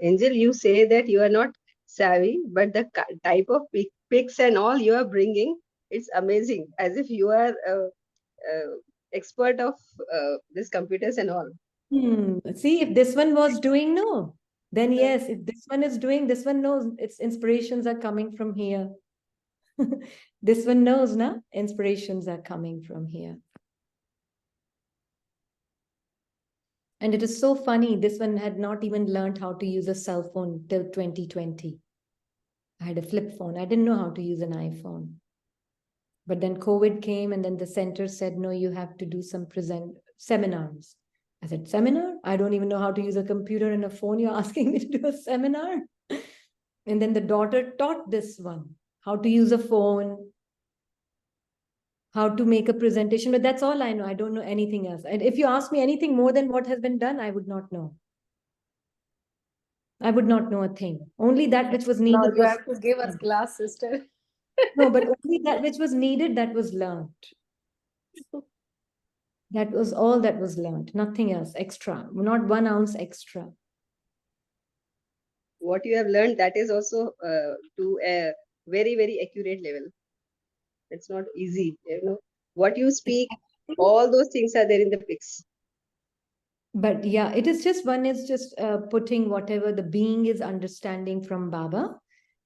Angel, you say that you are not savvy, but the type of pics and all you are bringing, it's amazing. As if you are expert of this computers and all. See, if this one was doing, no. Then yes, if this one is doing, this one knows its inspirations are coming from here. This one knows, na? Inspirations are coming from here. And it is so funny, this one had not even learned how to use a cell phone till 2020. I had a flip phone. I didn't know how to use an iPhone. But then COVID came and then the center said, no, you have to do some seminars. I said, seminar? I don't even know how to use a computer and a phone. You're asking me to do a seminar? And then the daughter taught this one, how to use a phone, how to make a presentation. But that's all I know. I don't know anything else. And if you ask me anything more than what has been done, I would not know. I would not know a thing. Only that which was needed. now you have to give us class, sister. No, but only that which was needed, that was learned. That was all that was learned. Nothing else extra. Not 1 ounce extra. What you have learned, that is also to a very, very accurate level. It's not easy, you know. What you speak, all those things are there in the pics. But yeah, it is just one is just putting whatever the being is understanding from Baba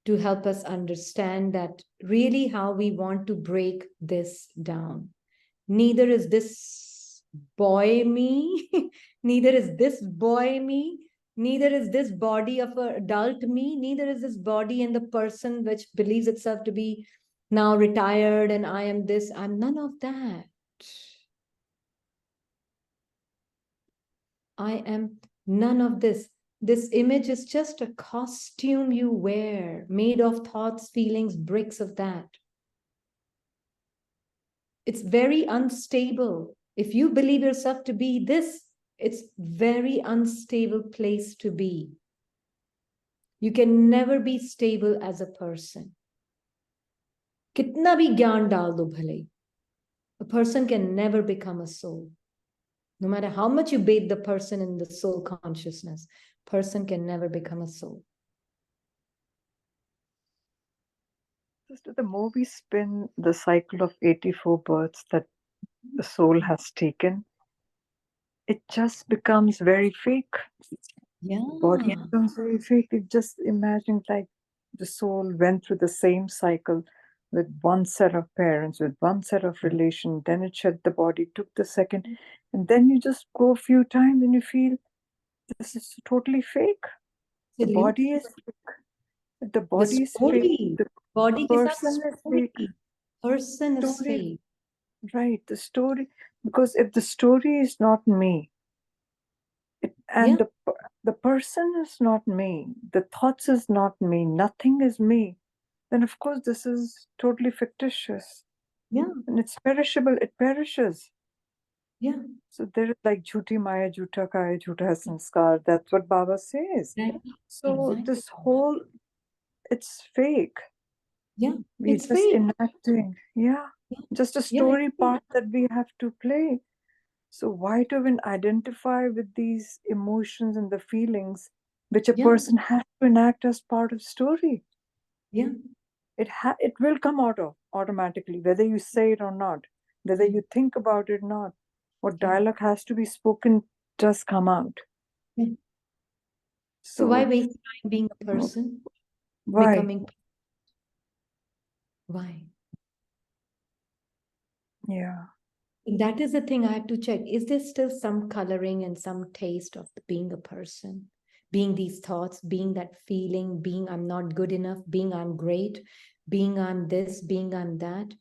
to help us understand that really how we want to break this down. Neither is this boy me, neither is this boy me, neither is this body of an adult me, neither is this body and the person which believes itself to be now retired and I am this. I'm none of that. I am none of this. This image is just a costume you wear, made of thoughts, feelings, bricks of that. It's very unstable. If you believe yourself to be this, it's very unstable place to be. You can never be stable as a person. Kitna bhi gyan dal do bhale. A person can never become a soul. No matter how much you bathe the person in the soul consciousness, person can never become a soul. Sister, the more we spin the cycle of 84 births that the soul has taken, it just becomes very fake. Yeah. Body becomes very fake. It just imagine like the soul went through the same cycle with one set of parents, with one set of relation, then it shed the body, took the second, and then you just go a few times and you feel this is totally fake. The body is fake. The body is fake. story, The body ke saath person is fake. story. Person is Story, fake. right? The story, because if the story is not me, and Yeah. the person is not me, the thoughts is not me, nothing is me, then of course this is totally fictitious. Yeah. And it's perishable, it perishes. Yeah. So there is like jhuti maya, jhuta kaya, jhuta hai sanskar. That's what Baba says. Right. So Exactly. this whole, it's fake. Yeah. We're It's just fake. enacting, Yeah. just a Yeah. story part that we have to play. So why to even identify with these emotions and the feelings which a Yeah. person has to enact as part of story? Yeah. It will come out of automatically, whether you say it or not, whether Yeah. you think about it or not. What Yeah. dialogue has to be spoken just come out. Yeah. So why So waste time being a person? why? Becoming why? Yeah. That is the thing I have to check. Is there still some coloring and some taste of being a person? Being these thoughts, being that feeling, being I'm not good enough, being I'm great, being I'm this, being I'm that.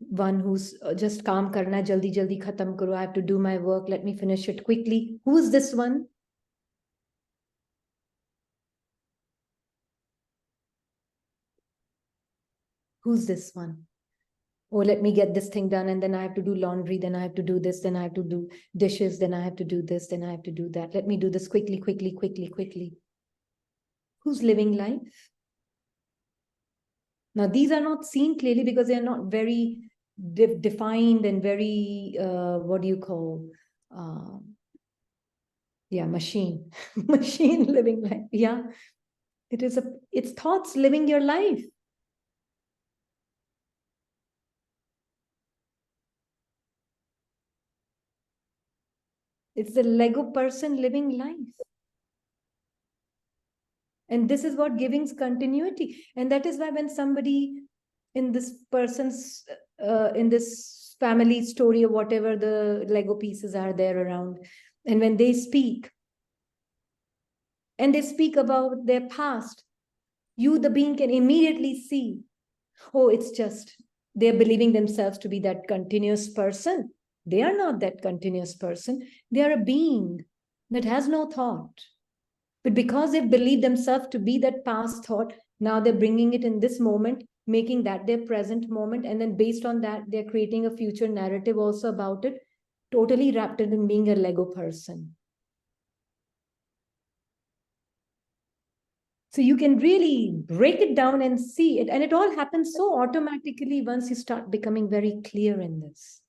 One who's just calm karna, jaldi jaldi khatam karo. I have to do my work. Let me finish it quickly. Who's this one? Who's this one? Oh, let me get this thing done, and then I have to do laundry, then I have to do this, then I have to do dishes, then I have to do this, then I have to do that. Let me do this quickly, quickly, quickly, quickly. Who's living life? Now, these are not seen clearly because they are not very defined and very, what do you call, yeah, machine, machine living life. Yeah, it's thoughts living your life. It's the Lego person living life. And this is what giving continuity. And that is why when somebody in this person's, in this family story or whatever the Lego pieces are there around, and when they speak, and they speak about their past, you, the being, can immediately see, oh, it's just they're believing themselves to be that continuous person. They are not that continuous person. They are a being that has no thought. But because they believe themselves to be that past thought, now they're bringing it in this moment, making that their present moment. And then based on that, they're creating a future narrative also about it, totally wrapped in being a Lego person. So you can really break it down and see it. And it all happens so automatically once you start becoming very clear in this.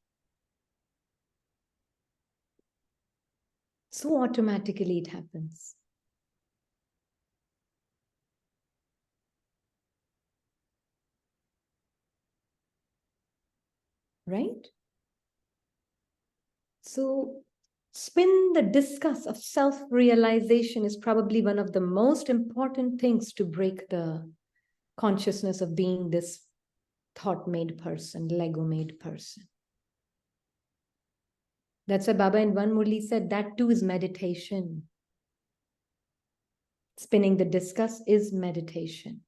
So automatically it happens. Right? So Spin the discus of self-realization is probably one of the most important things to break the consciousness of being this thought-made person, Lego-made person. That's why Baba in one Murli said that too is meditation. Spinning the discus is meditation.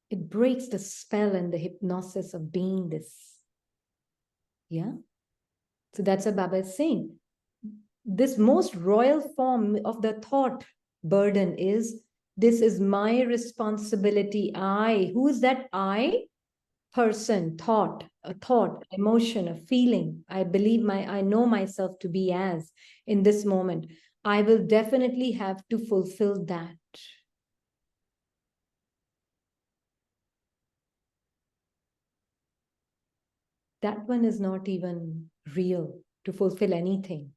It breaks the spell and the hypnosis of being this. Yeah? So that's what Baba is saying. This most royal form of the thought burden is, this is my responsibility. I, who is that I? Person, thought, a thought, emotion, a feeling. I believe I know myself to be as in this moment. I will definitely have to fulfill that. That one is not even real to fulfill anything.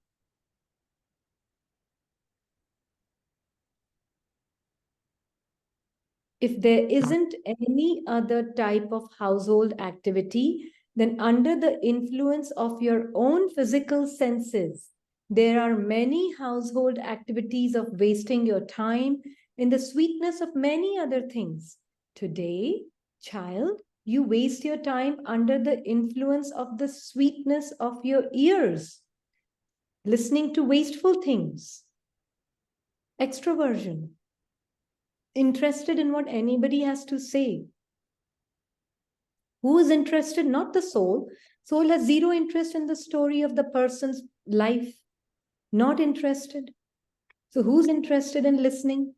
If there isn't any other type of household activity, then under the influence of your own physical senses, there are many household activities of wasting your time in the sweetness of many other things. Today, child, you waste your time under the influence of the sweetness of your ears, listening to wasteful things, extroversion, interested in what anybody has to say. Who is interested? Not the soul. Soul has zero interest in the story of the person's life. Not interested. So who's interested in listening?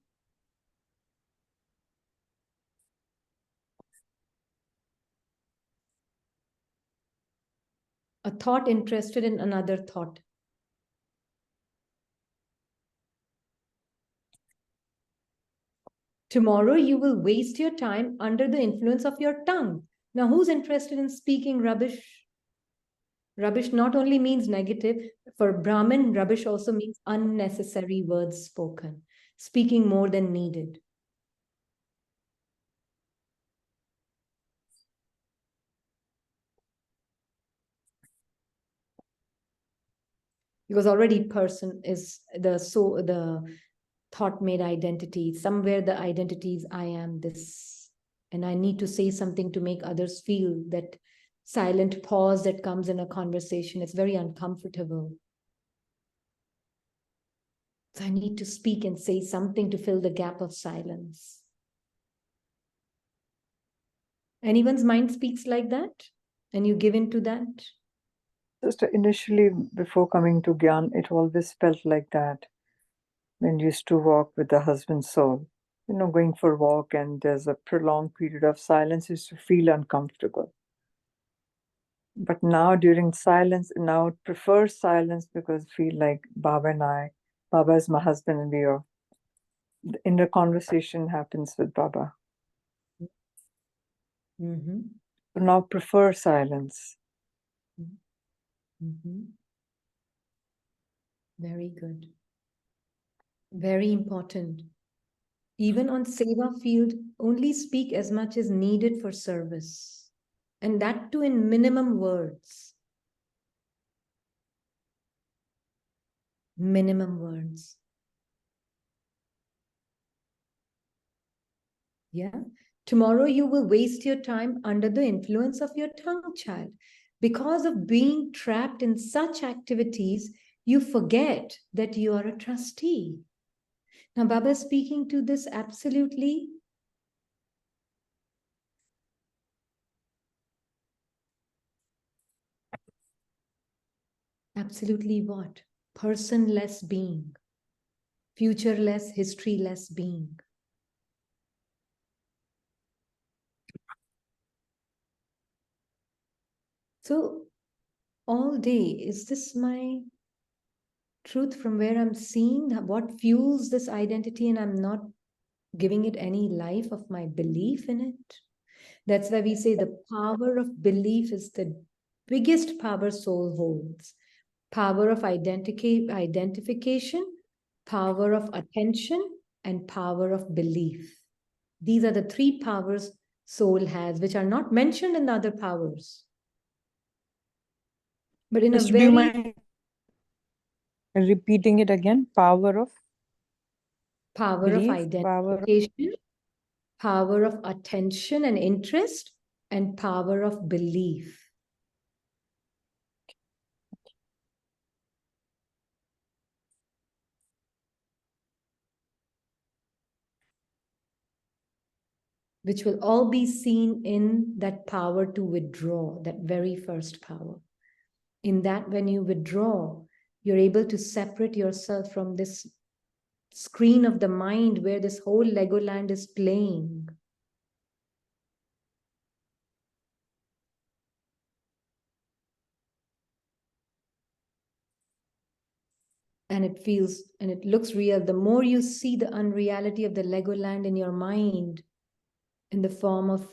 A thought interested in another thought. Tomorrow you will waste your time under the influence of your tongue. Now, who's interested in speaking rubbish? Rubbish not only means negative, for Brahmin, rubbish also means unnecessary words spoken, speaking more than needed. Because already person is the thought made identity. Somewhere the identity is I am this, and I need to say something to make others feel. That silent pause that comes in a conversation, it's very uncomfortable. So I need to speak and say something to fill the gap of silence. Anyone's mind speaks like that, and you give into that? Just initially, before coming to Gyan, it always felt like that. When you used to walk with the husband's soul, going for a walk and there's a prolonged period of silence, used to feel uncomfortable. But now during silence, now I prefer silence because I feel like Baba is my husband, and the inner conversation happens with Baba. Mm-hmm. So now prefer silence. Mm-hmm. Very good. Very important. Even on seva field, only speak as much as needed for service. And that too in minimum words. Minimum words. Yeah. Tomorrow you will waste your time under the influence of your tongue, child. Because of being trapped in such activities, you forget that you are a trustee. Now, Baba is speaking to this absolutely what? Personless being, futureless, historyless being. So all day, is this my truth from where I'm seeing? What fuels this identity and I'm not giving it any life of my belief in it? That's why we say the power of belief is the biggest power soul holds. Power of identification, power of attention, and power of belief. These are the three powers soul has, which are not mentioned in the other powers. But in a Just do you very mind repeating it again? Power of power of belief, power of identification, power of attention and interest, and power of belief. Which will all be seen in that power to withdraw, that very first power. In that, when you withdraw, you're able to separate yourself from this screen of the mind where this whole Legoland is playing. And it feels and it looks real. The more you see the unreality of the Legoland in your mind, in the form of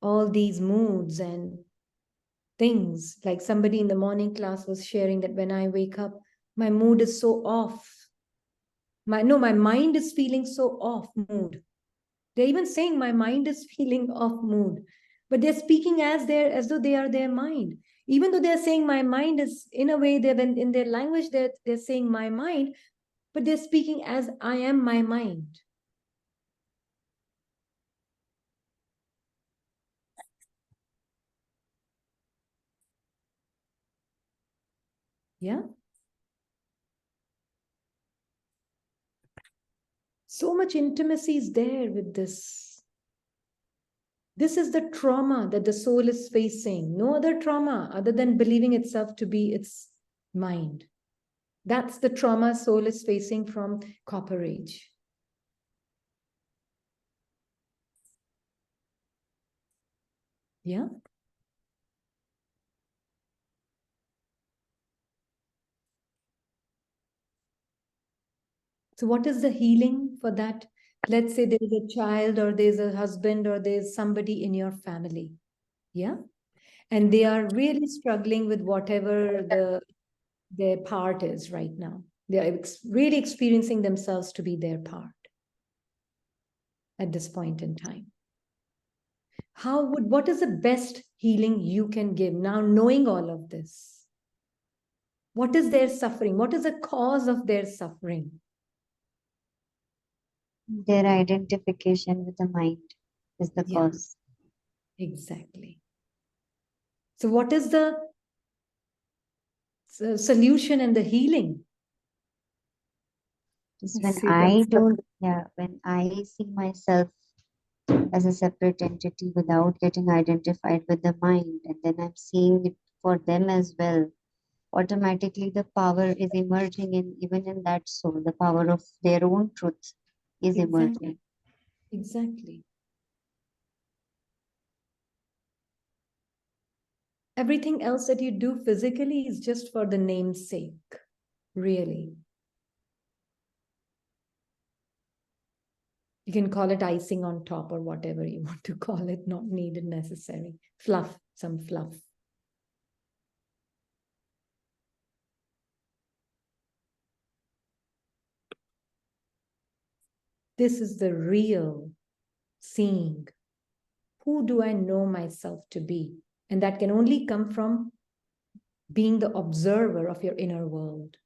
all these moods and things, like somebody in the morning class was sharing that when I wake up, my mood is so off. My mind is feeling so off mood. They're even saying my mind is feeling off mood, but they're speaking as though they are their mind. Even though they're saying my mind is, in a way, they're in their language, they're saying my mind, but they're speaking as I am my mind. Yeah. So much intimacy is there with this. This is the trauma that the soul is facing. No other trauma other than believing itself to be its mind. That's the trauma soul is facing from Copper Age. Yeah. So what is the healing for that? Let's say there's a child or there's a husband or there's somebody in your family. Yeah. And they are really struggling with whatever their part is right now. They're really experiencing themselves to be their part at this point in time. What is the best healing you can give now, knowing all of this? What is their suffering? What is the cause of their suffering? Their identification with the mind is the Yeah. cause. Exactly. So what is the solution and the healing? Is You when see I themselves. when I see myself as a separate entity without getting identified with the mind, and then I'm seeing it for them as well. Automatically, the power is emerging even in that soul. The power of their own truth is emerging. Exactly. Everything else that you do physically is just for the name's sake, really. You can call it icing on top or whatever you want to call it, not needed necessary. Fluff, some fluff. This is the real seeing. Who do I know myself to be? And that can only come from being the observer of your inner world.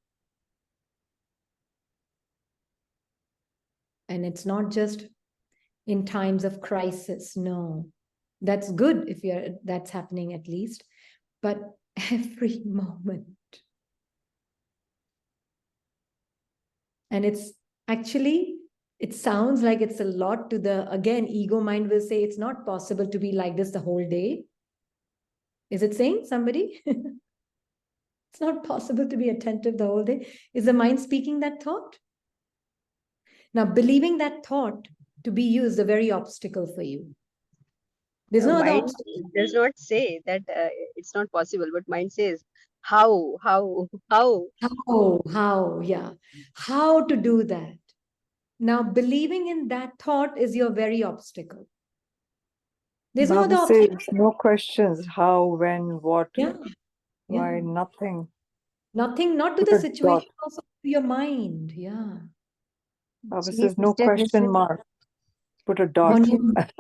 And it's not just in times of crisis. No, that's good if that's happening at least, but every moment. And it's actually, it sounds like it's a lot to again, ego mind will say it's not possible to be like this the whole day. Is it saying somebody? It's not possible to be attentive the whole day. Is the mind speaking that thought? Now, believing that thought to be you is the very obstacle for you. There's no other Mind obstacle. does not say that it's not possible, but mind says, how? Yeah. How to do that. Now, believing in that thought is your very obstacle. There's no other Baba obstacle. says no questions. How, when, what, Yeah. why, Yeah. nothing. Nothing, not to Put the a dot. situation, also to your mind. Yeah. Baba Actually, says no sister, this question is mark. Put a dot. On your mind.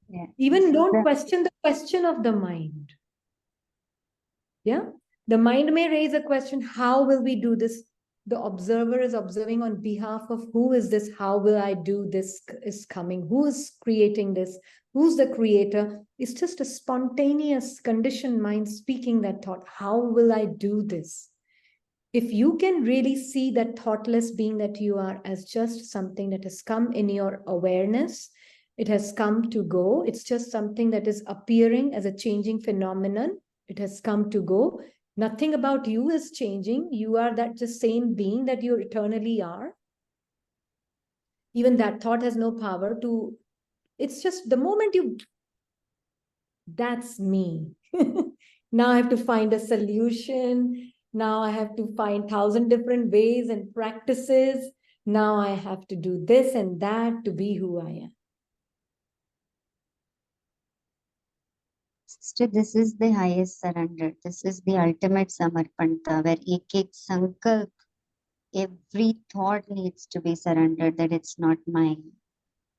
Yeah. Even don't The- question the question of the mind. Yeah. The mind may raise a question, how will we do this? The observer is observing on behalf of who is this? How will I do this is coming? Who is creating this? Who's the creator? It's just a spontaneous conditioned mind speaking that thought. How will I do this? If you can really see that thoughtless being that you are as just something that has come in your awareness, it has come to go. It's just something that is appearing as a changing phenomenon. It has come to go. Nothing about you is changing. You are that just same being that you eternally are. Even that thought has no power to, it's just the moment you, that's me. Now I have to find a solution. Now I have to find 1,000 different ways and practices. Now I have to do this and that to be who I am. Sister, this is the highest surrender. This is the ultimate samarpanta, where ek sankalp, every thought needs to be surrendered, that it's not mine.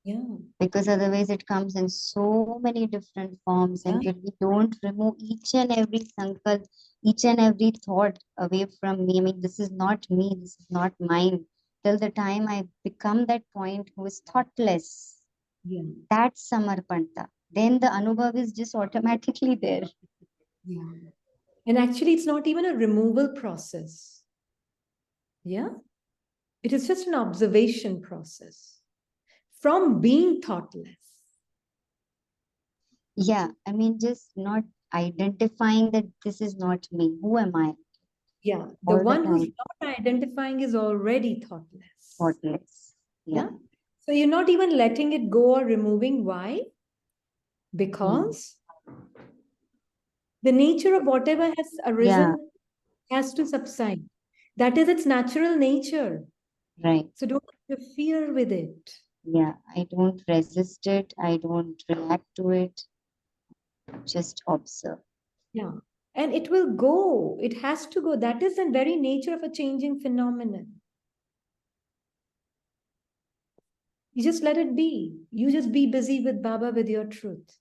Yeah. Because otherwise it comes in so many different forms, and Yeah. if we don't remove each and every sankalp, each and every thought away from me, I mean, this is not me, this is not mine, till the time I become that point who is thoughtless, Yeah. that's samarpanta. Then the anubhav is just automatically there. Yeah. And actually, it's not even a removal process. Yeah. It is just an observation process from being thoughtless. Yeah, I mean, just not identifying that this is not me. Who am I? Yeah. The All the one who's time, not identifying is already thoughtless. thoughtless. Yeah. Yeah. So you're not even letting it go or removing. Why? Because the nature of whatever has arisen has to subside. That is its natural nature. Right. So don't interfere with it. Yeah. I don't resist it. I don't react to it. Just observe. Yeah. And it will go. It has to go. That is the very nature of a changing phenomenon. You just let it be. You just be busy with Baba, with your truth.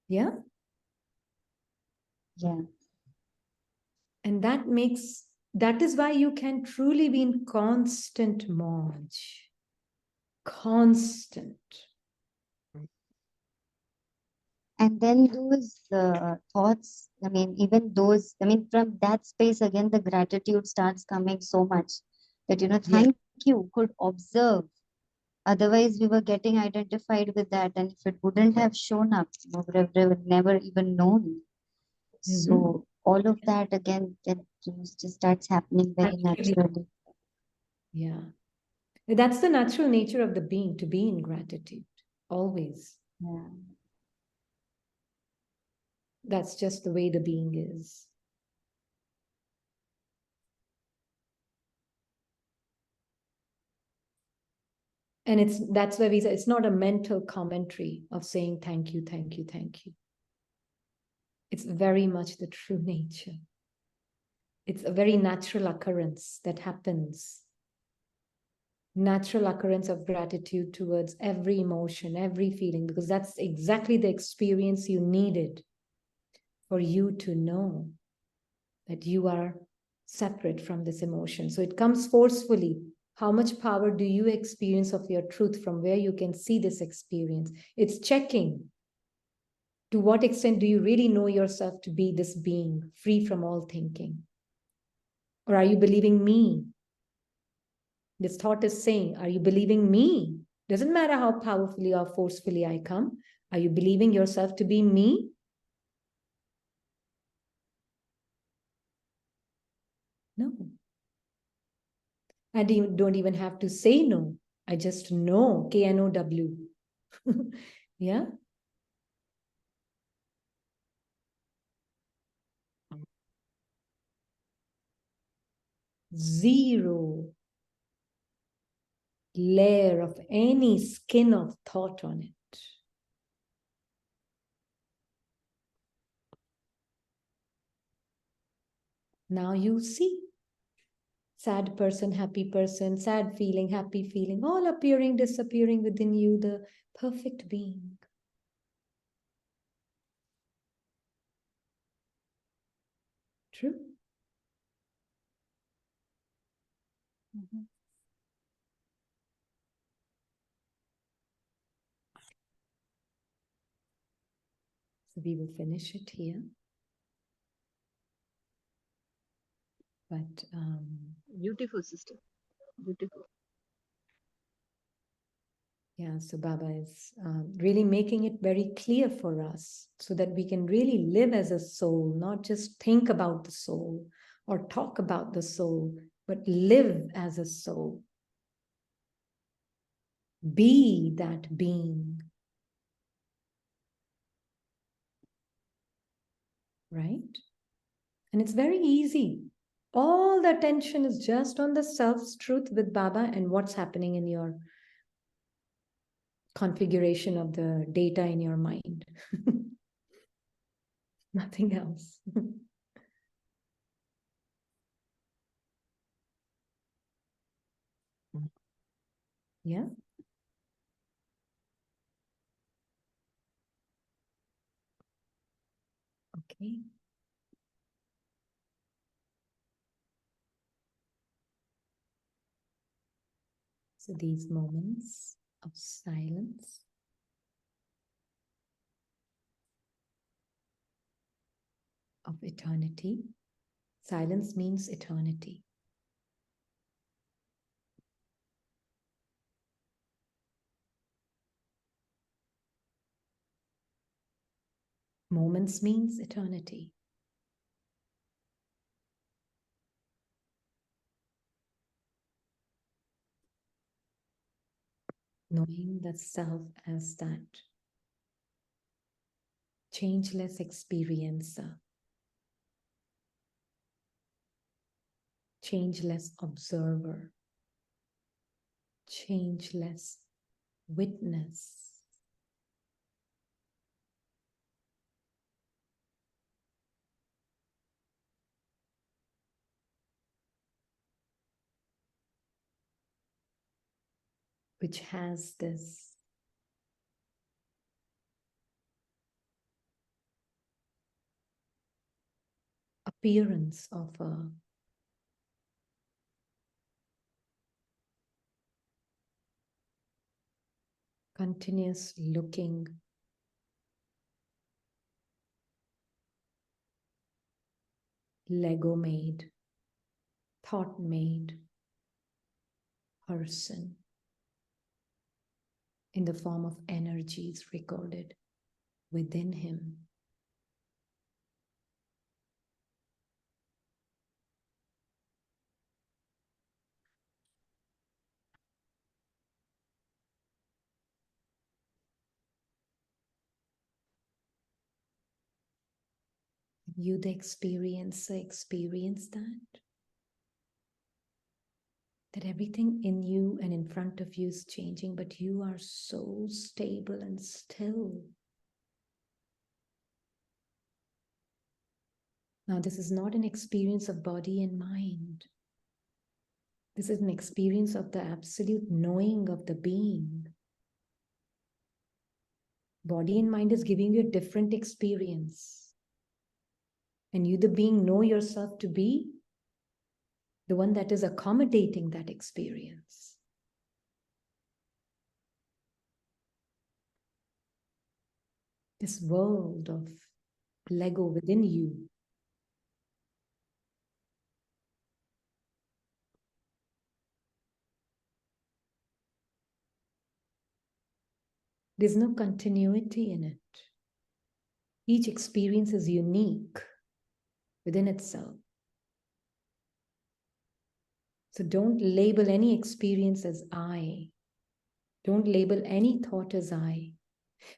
Yeah. Yeah. And that is why you can truly be in constant merge. Constant. And then those thoughts, I mean, even those, I mean, from that space, again, the gratitude starts coming so much that, thank you, could observe. Otherwise, we were getting identified with that. And if it wouldn't have shown up, we would never even known. So all of that, again, that just starts happening very naturally. Yeah. That's the natural nature of the being, to be in gratitude, always. Yeah. That's just the way the being is. And that's why we say it's not a mental commentary of saying thank you, thank you, thank you. It's very much the true nature. It's a very natural occurrence that happens. Natural occurrence of gratitude towards every emotion, every feeling, because that's exactly the experience you needed for you to know that you are separate from this emotion. So it comes forcefully. How much power do you experience of your truth from where you can see this experience? It's checking. To what extent do you really know yourself to be this being free from all thinking? Or are you believing me? This thought is saying, are you believing me? Doesn't matter how powerfully or forcefully I come. Are you believing yourself to be me? No. And you don't even have to say no. I just know, K-N-O-W. Yeah. Zero layer of any skin of thought on it. Now you see. sad person, happy person, sad feeling, happy feeling, all appearing, disappearing within you, the perfect being. True? Mhm. So we will finish it here. But Beautiful, sister. Beautiful. yeah, so Baba is really making it very clear for us so that we can really live as a soul, not just think about the soul or talk about the soul, but live as a soul. Be that being. Right? And it's very easy. All the attention is just on the self's truth with Baba and what's happening in your configuration of the data in your mind. Nothing else. Yeah. Okay. So these moments of silence, of eternity. Silence means eternity. Moments means eternity. Knowing the self as that changeless experiencer, changeless observer, changeless witness. Which has this appearance of a continuous looking, Lego made, thought made person in the form of energies recorded within him. You, the experiencer, experience that everything in you and in front of you is changing, but you are so stable and still. Now, this is not an experience of body and mind. This is an experience of the absolute knowing of the being. Body and mind is giving you a different experience. And you, the being, know yourself to be the one that is accommodating that experience. This world of Lego within you. There's no continuity in it. Each experience is unique within itself. So don't label any experience as I. Don't label any thought as I,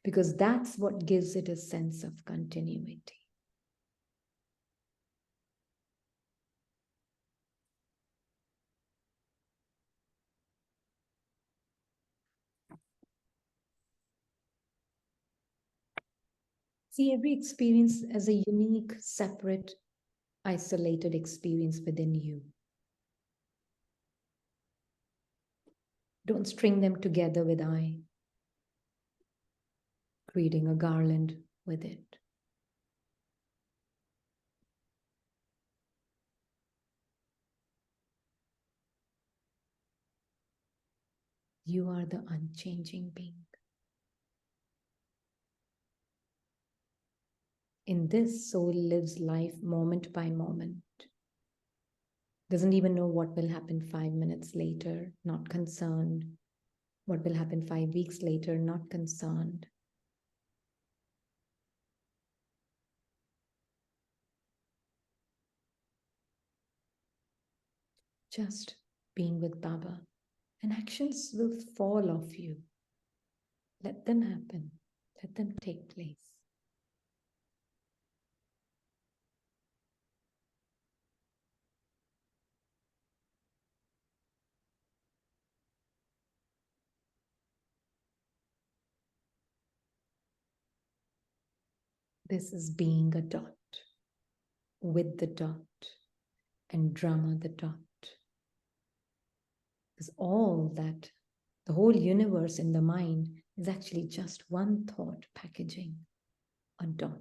because that's what gives it a sense of continuity. See every experience as a unique, separate, isolated experience within you. Don't string them together with I, creating a garland with it. You are the unchanging being. In this, soul lives life moment by moment. Doesn't even know what will happen 5 minutes later, not concerned. What will happen 5 weeks later, not concerned. Just being with Baba, and actions will fall off you. Let them happen. Let them take place. This is being a dot, with the dot, and drama the dot. Because all that, the whole universe in the mind is actually just one thought packaging, a dot.